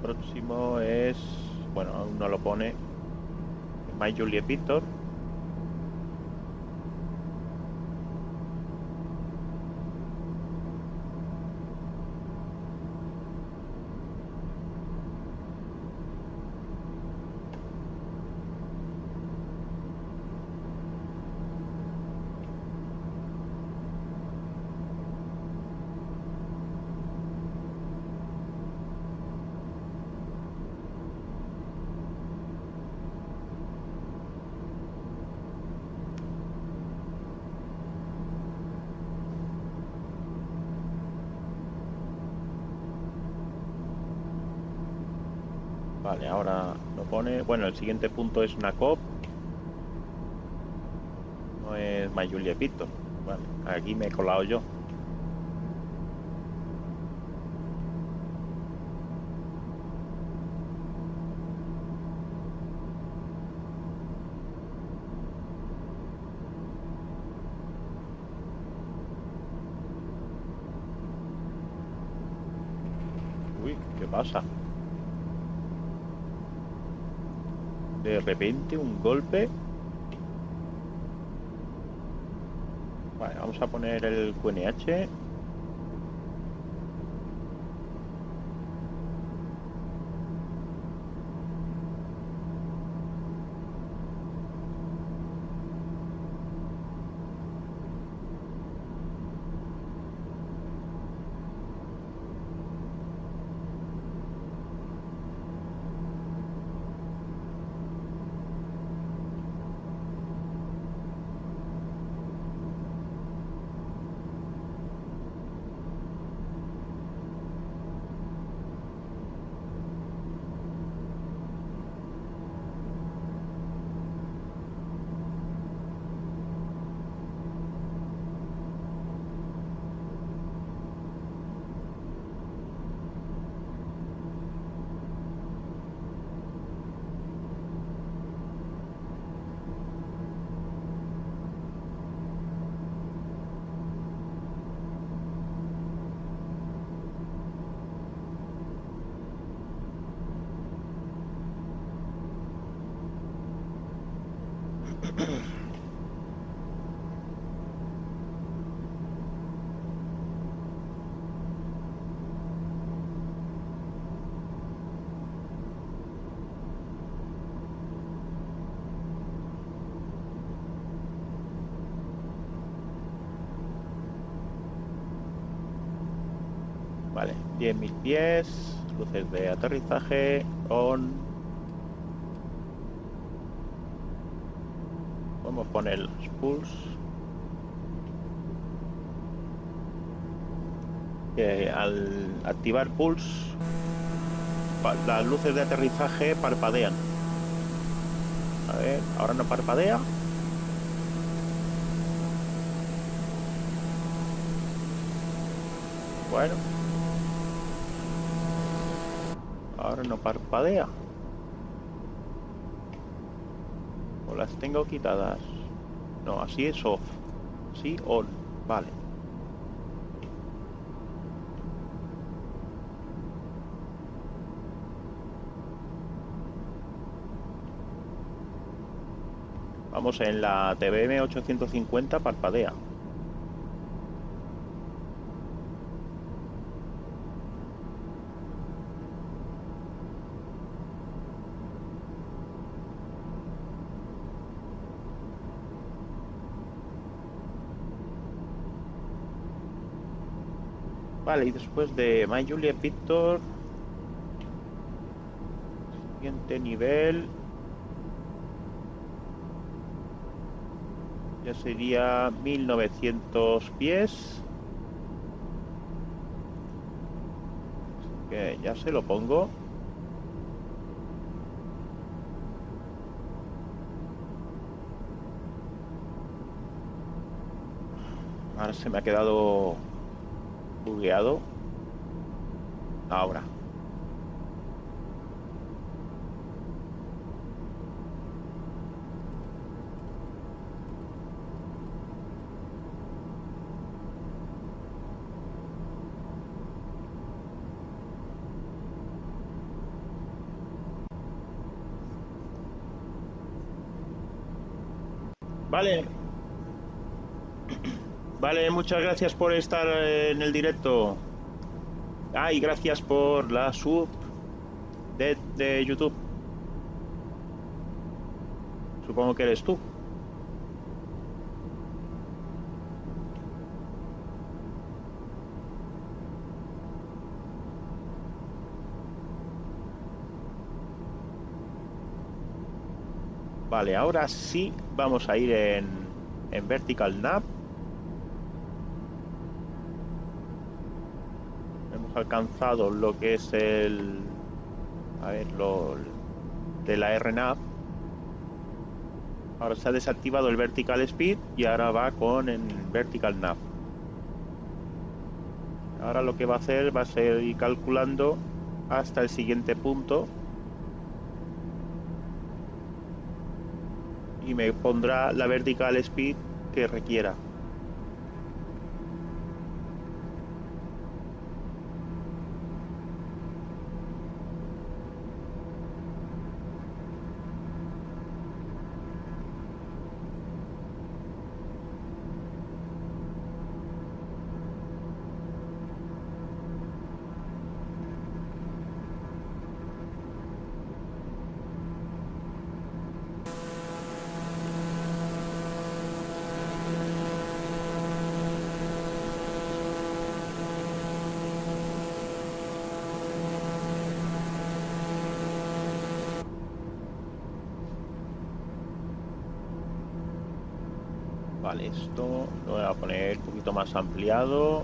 próximo es... Bueno, aún no lo pone. My Juliet Victor. Vale, ahora lo pone. Bueno, el siguiente punto es una COP. No es My Juliet Victor. Vale, aquí me he colado yo. Uy, ¿qué pasa? De repente un golpe. Vale, vamos a poner el QNH. Vale, 10.000 pies, luces de aterrizaje, on. Podemos poner los pulse. Al activar pulse, las luces de aterrizaje parpadean. A ver, ahora no parpadea. Bueno. Ahora no parpadea. O las tengo quitadas. No, así es off. Sí, on. Vale. Vamos, en la TBM 850 parpadea. Vale, y después de My Juliet Victor, siguiente nivel ya sería 1900 pies. Que ya se lo pongo. Ahora se me ha quedado bugueado. Ahora. Vale, vale, muchas gracias por estar en el directo. Ah, y gracias por la sub de YouTube. Supongo que eres tú. Vale, ahora sí vamos a ir en Vertical Nav. Hemos alcanzado lo que es a ver, lo de la RNAV. Ahora se ha desactivado el Vertical Speed y ahora va con en Vertical Nav. Ahora lo que va a hacer va a ser ir calculando hasta el siguiente punto y me pondrá la Vertical Speed que requiera. Vale, esto lo voy a poner un poquito más ampliado.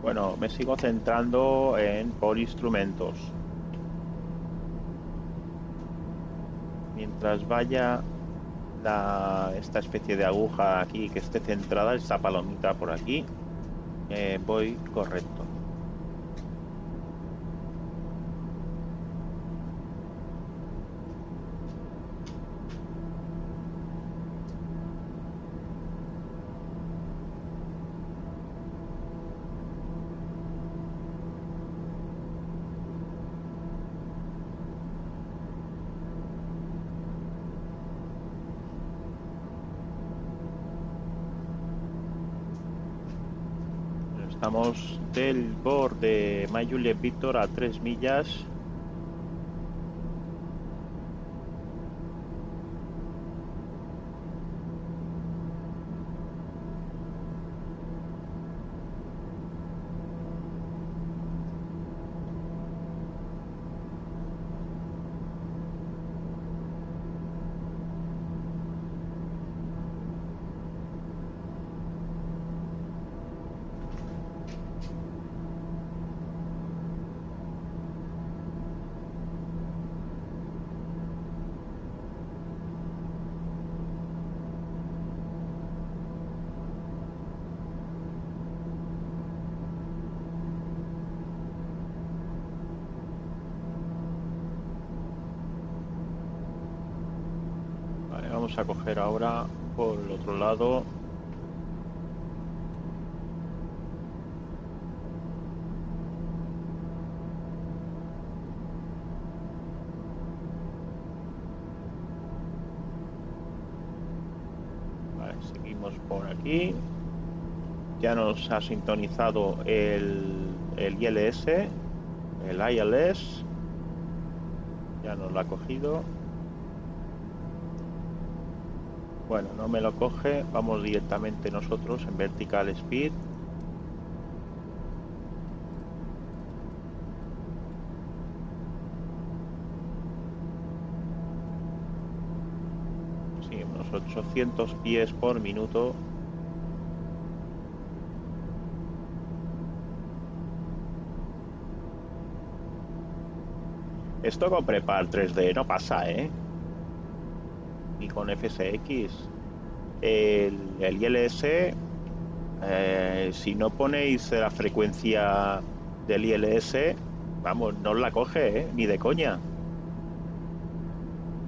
Bueno, me sigo centrando en por instrumentos. Mientras vaya esta especie de aguja aquí que esté centrada, esta palomita por aquí, voy correcto. Estamos del borde My Juliet Victor a 3 millas. vamos a coger ahora por el otro lado. Vale, seguimos por aquí. Ya nos ha sintonizado el ILS, el ILS. Ya nos lo ha cogido. Bueno, no me lo coge. Vamos directamente nosotros en vertical speed. Sí, unos 800 pies por minuto. Esto con Prepar 3D no pasa, ¿eh? Ni con FSX. El ILS, si no ponéis la frecuencia del ILS, vamos, no os la coge, ¿eh? Ni de coña.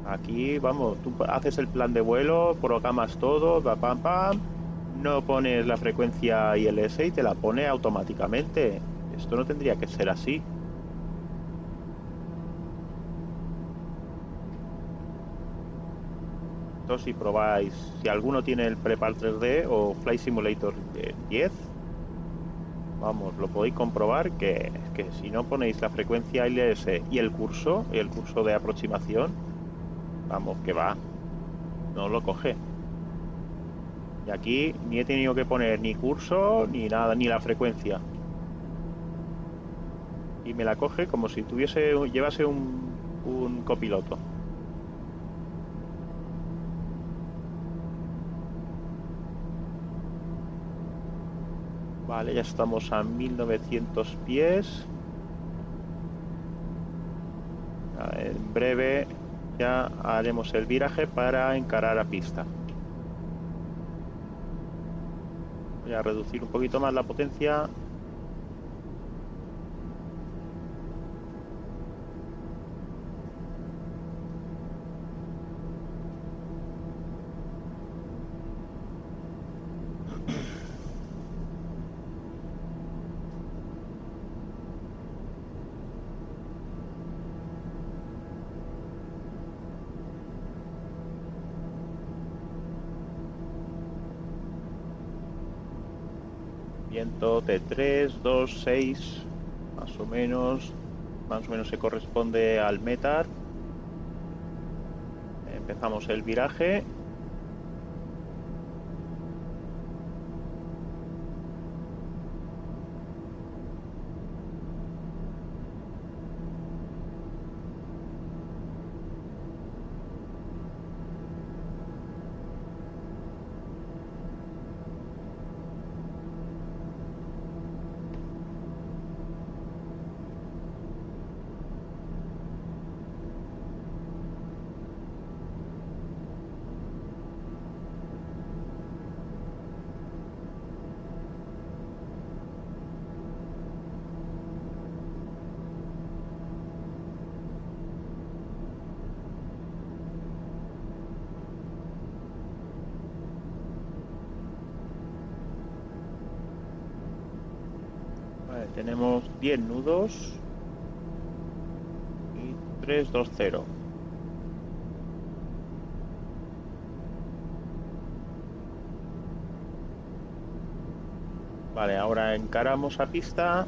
Aquí, vamos, tú haces el plan de vuelo, programas todo, pam, pam, no pones la frecuencia ILS y te la pone automáticamente. Esto no tendría que ser así. Entonces, si probáis, si alguno tiene el Prepar 3D o Flight Simulator 10, vamos, lo podéis comprobar que si no ponéis la frecuencia ILS y el curso de aproximación, vamos, que va, no lo coge. Y aquí ni he tenido que poner ni curso ni nada, ni la frecuencia. Y me la coge como si llevase un copiloto. Vale, ya estamos a 1900 pies. En breve ya haremos el viraje para encarar a pista. Voy a reducir un poquito más la potencia. Viento de 3, 2, 6, más o menos se corresponde al METAR. Empezamos el viraje. Vale, tenemos 10 nudos y 3, 2, 0. Vale, ahora encaramos a pista.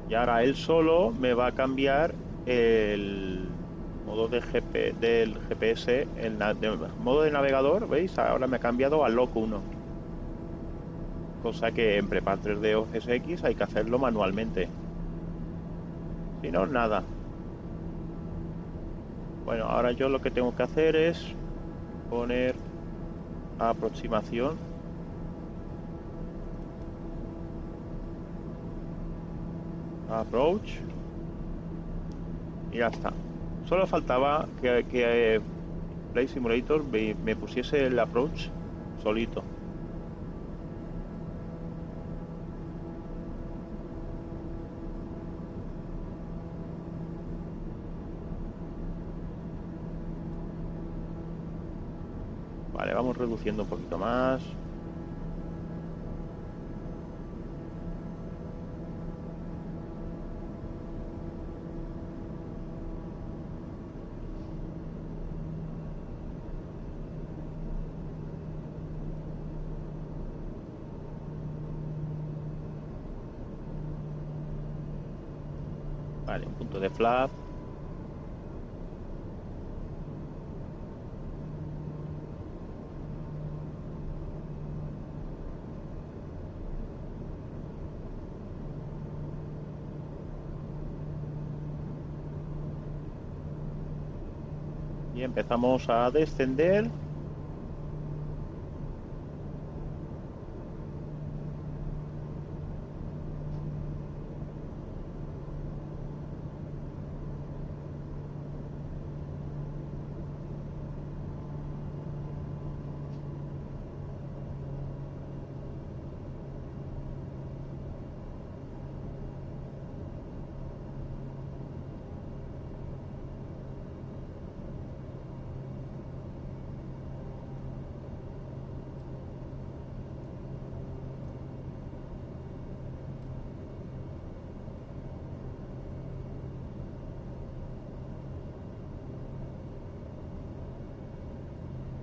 Y ahora él solo me va a cambiar el modo del GPS, el modo de navegador, ¿veis? Ahora me ha cambiado a Lock 1. Cosa que en Prepar 3D o FSX hay que hacerlo manualmente. Si no, nada. Bueno, ahora yo lo que tengo que hacer es poner aproximación. Approach. Y ya está. Solo faltaba que Flight Simulator me pusiese el approach solito. vamos reduciendo un poquito más. Vale, un punto de flap. Y empezamos a descender.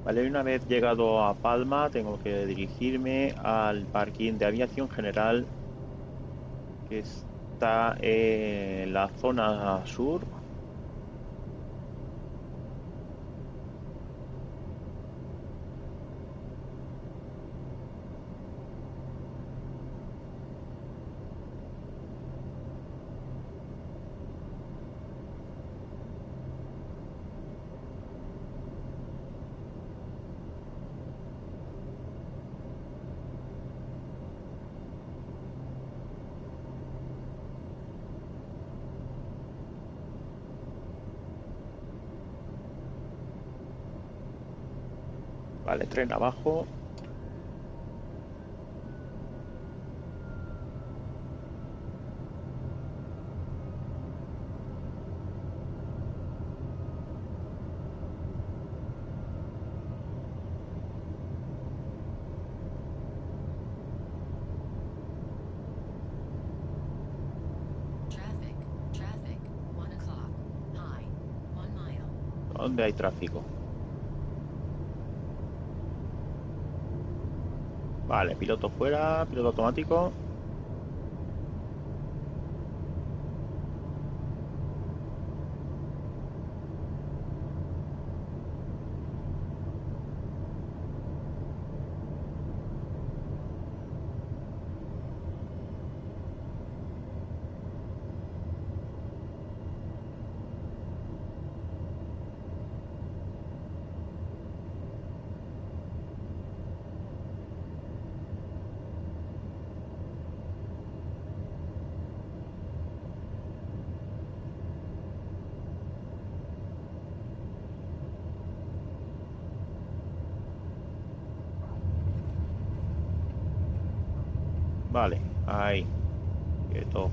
Vale, una vez llegado a Palma, tengo que dirigirme al parking de aviación general que está en la zona sur. Vale, tren abajo. Traffic, traffic, 1 o'clock, high, 1 mile. ¿Dónde hay tráfico? Vale, piloto fuera, piloto automático. Vale, ahí, quieto.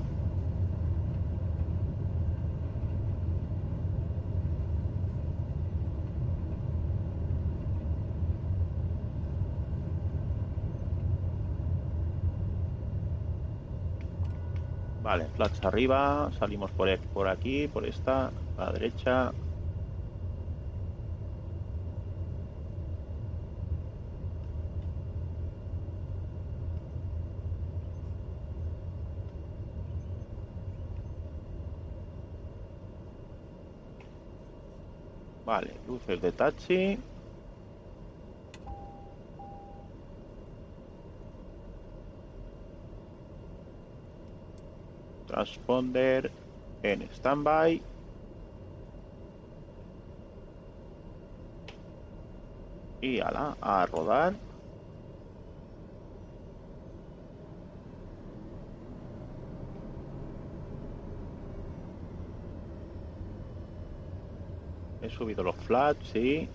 Vale, flash arriba, salimos por aquí, por esta, a la derecha. Vale, luces de taxi. Transponder en standby. Y ala, a rodar. He subido los flaps, sí.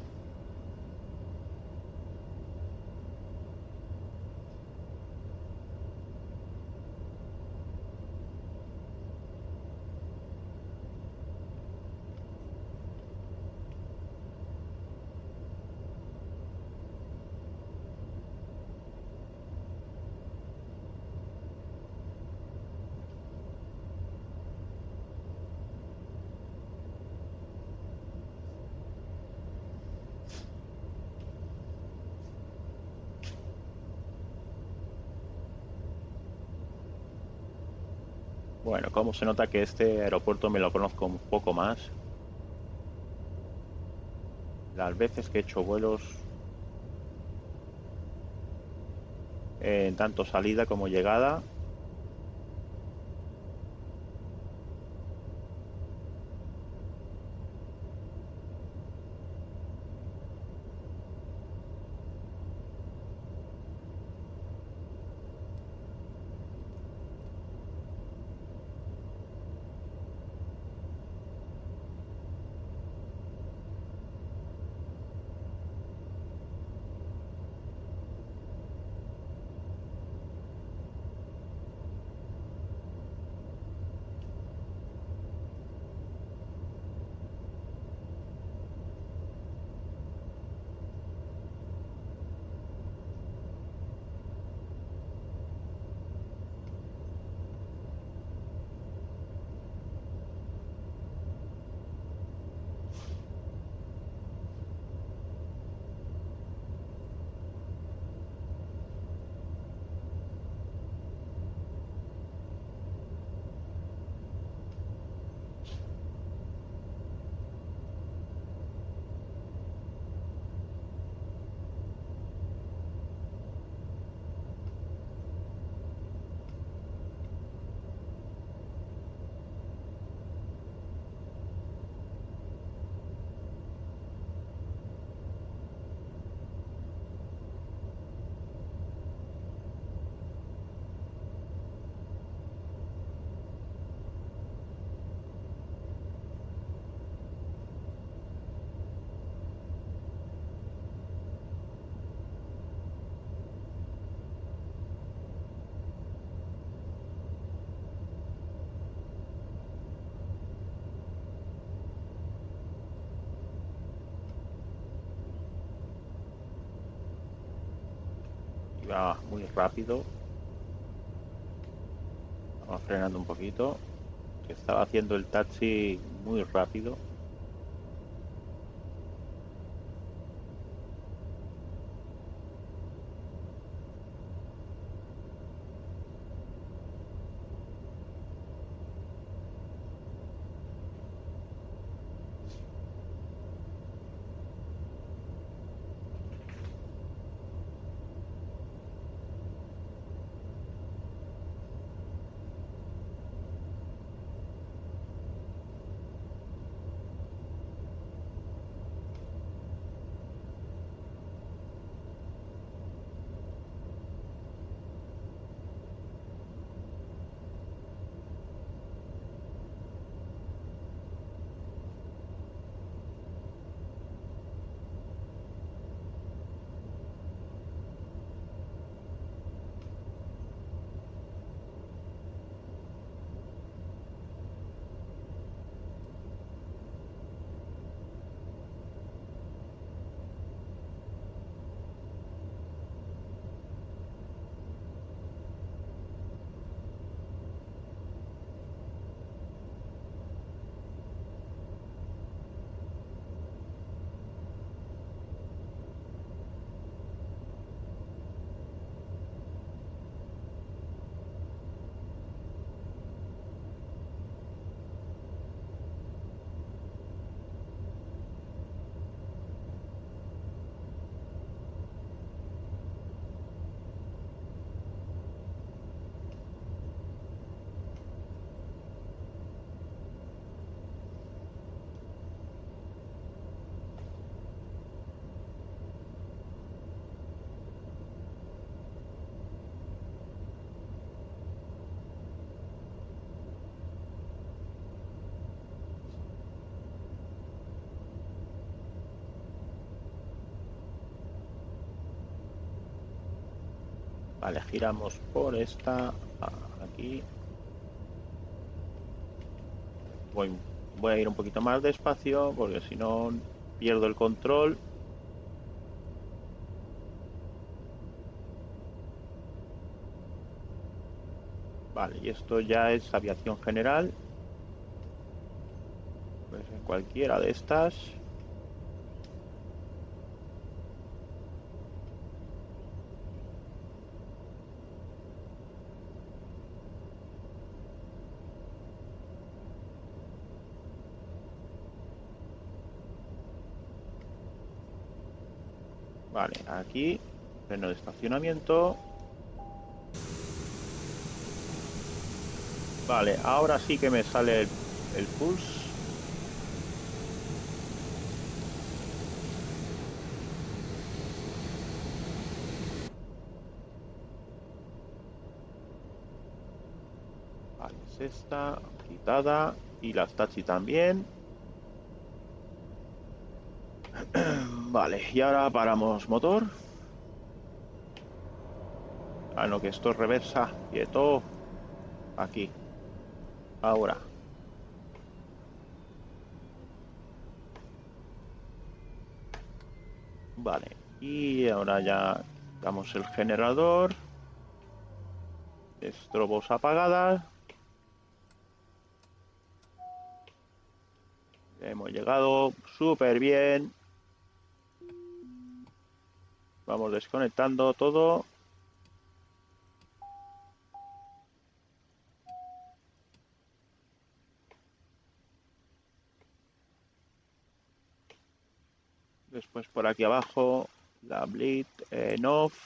Bueno, como se nota que este aeropuerto me lo conozco un poco más. Las veces que he hecho vuelos en tanto salida como llegada. Iba muy rápido. Vamos frenando un poquito. Que estaba haciendo el taxi muy rápido. Vale, giramos por esta. Aquí. Voy, voy a ir un poquito más despacio porque si no pierdo el control. Vale, y esto ya es aviación general. Pues en cualquiera de estas. Vale, aquí, freno de estacionamiento. Vale, ahora sí que me sale el pulse. Vale, es esta, quitada. Y las tachi también. Vale, y ahora paramos motor. Ah, no, que esto es reversa. Quieto. Aquí. Ahora. Vale. Y ahora ya damos el generador. Estrobos apagadas. Hemos llegado súper bien. Vamos desconectando todo. Después por aquí abajo, la bleed en off.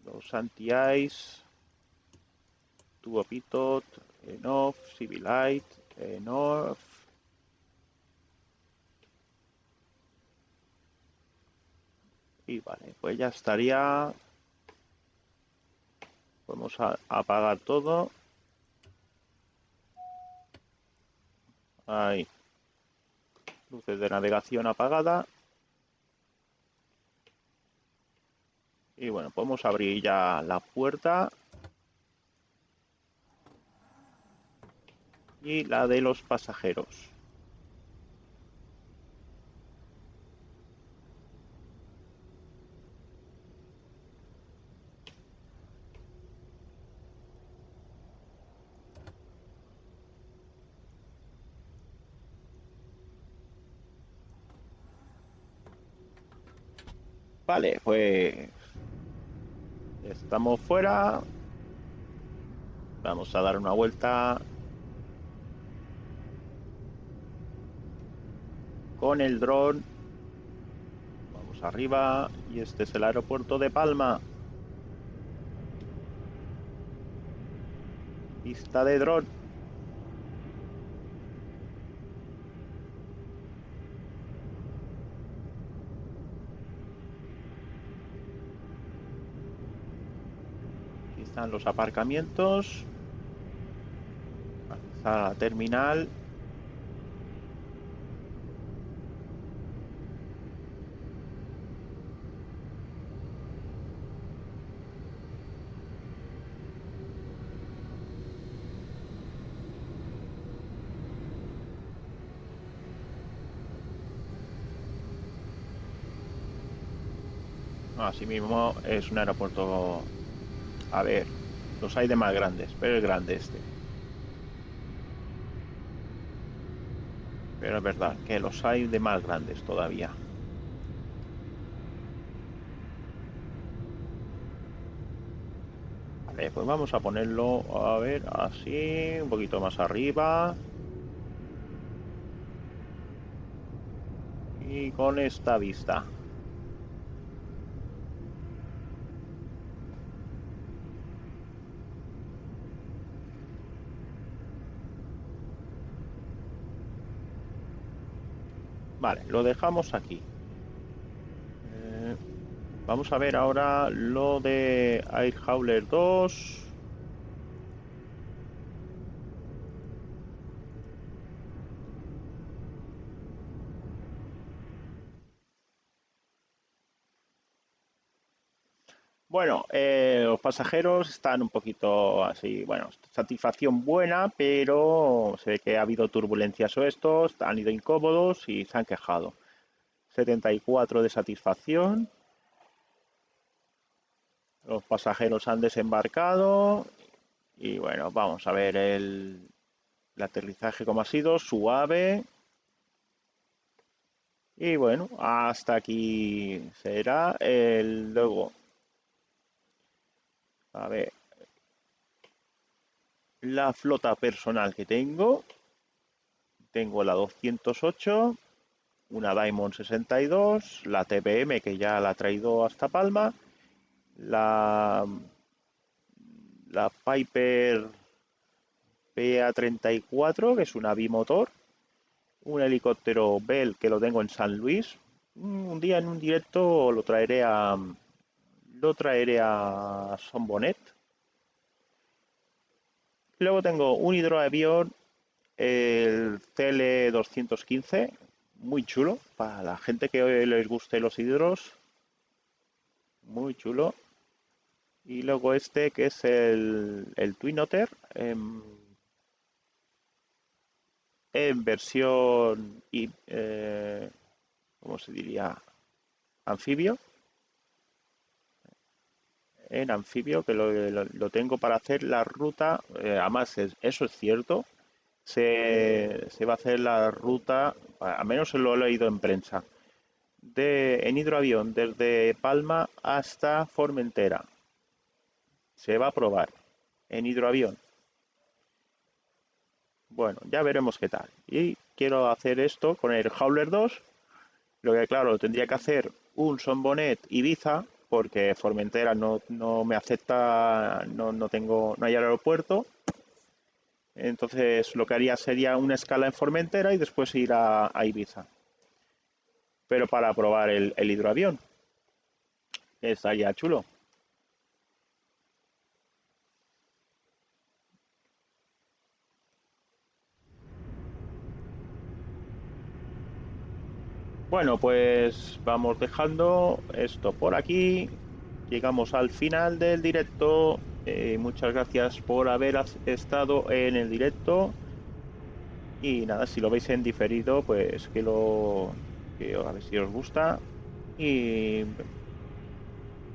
Los anti-ice. Tubo pitot en off. Civilite en off. Y vale, pues ya estaría. Vamos a apagar todo. Ahí. Luces de navegación apagada. Y bueno, podemos abrir ya la puerta. Y la de los pasajeros. Vale, pues estamos fuera. Vamos a dar una vuelta con el dron. Vamos arriba y este es el aeropuerto de Palma. Pista de dron. Aquí están los aparcamientos. Aquí está la terminal. Asimismo es un aeropuerto. A ver, los hay de más grandes, pero es grande este. Pero es verdad que los hay de más grandes todavía. Vale, pues vamos a ponerlo, a ver, así, un poquito más arriba. Y con esta vista. Vale, lo dejamos aquí. Vamos a ver ahora lo de Air Hauler 2. Bueno, los pasajeros están un poquito así, bueno, satisfacción buena, pero se ve que ha habido turbulencias o estos, han ido incómodos y se han quejado. 74 de satisfacción. Los pasajeros han desembarcado y bueno, vamos a ver el aterrizaje como ha sido, suave. Y bueno, hasta aquí será el luego. A ver, la flota personal que tengo. Tengo la 208. una Diamond 62, la TPM que ya la ha traído hasta Palma, la, la Piper PA34, que es una bimotor, un helicóptero Bell que lo tengo en San Luis. Un día en un directo lo traeré a Son Bonnet. Luego tengo un hidroavión, el CL215, muy chulo, para la gente que les guste los hidros, muy chulo. Y luego este que es el Twin Otter en versión, ¿cómo se diría? Anfibio, en anfibio, que lo tengo para hacer la ruta, además eso es cierto, se va a hacer la ruta, al menos lo he leído en prensa, en hidroavión desde Palma hasta Formentera. Se va a probar en hidroavión. Bueno, ya veremos qué tal. Y quiero hacer esto con el Howler 2. Lo que claro, tendría que hacer un Son Bonnet Ibiza, porque Formentera no me acepta, no hay aeropuerto. Entonces lo que haría sería una escala en Formentera y después ir a Ibiza. Pero para probar el hidroavión. Estaría chulo. Bueno, pues vamos dejando esto por aquí. Llegamos al final del directo. Muchas gracias por haber estado en el directo. Y nada, si lo veis en diferido, pues que a ver si os gusta. Y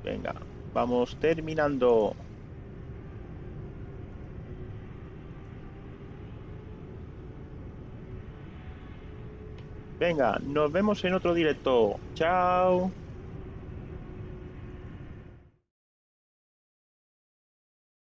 venga, vamos terminando. Venga, nos vemos en otro directo. Chao.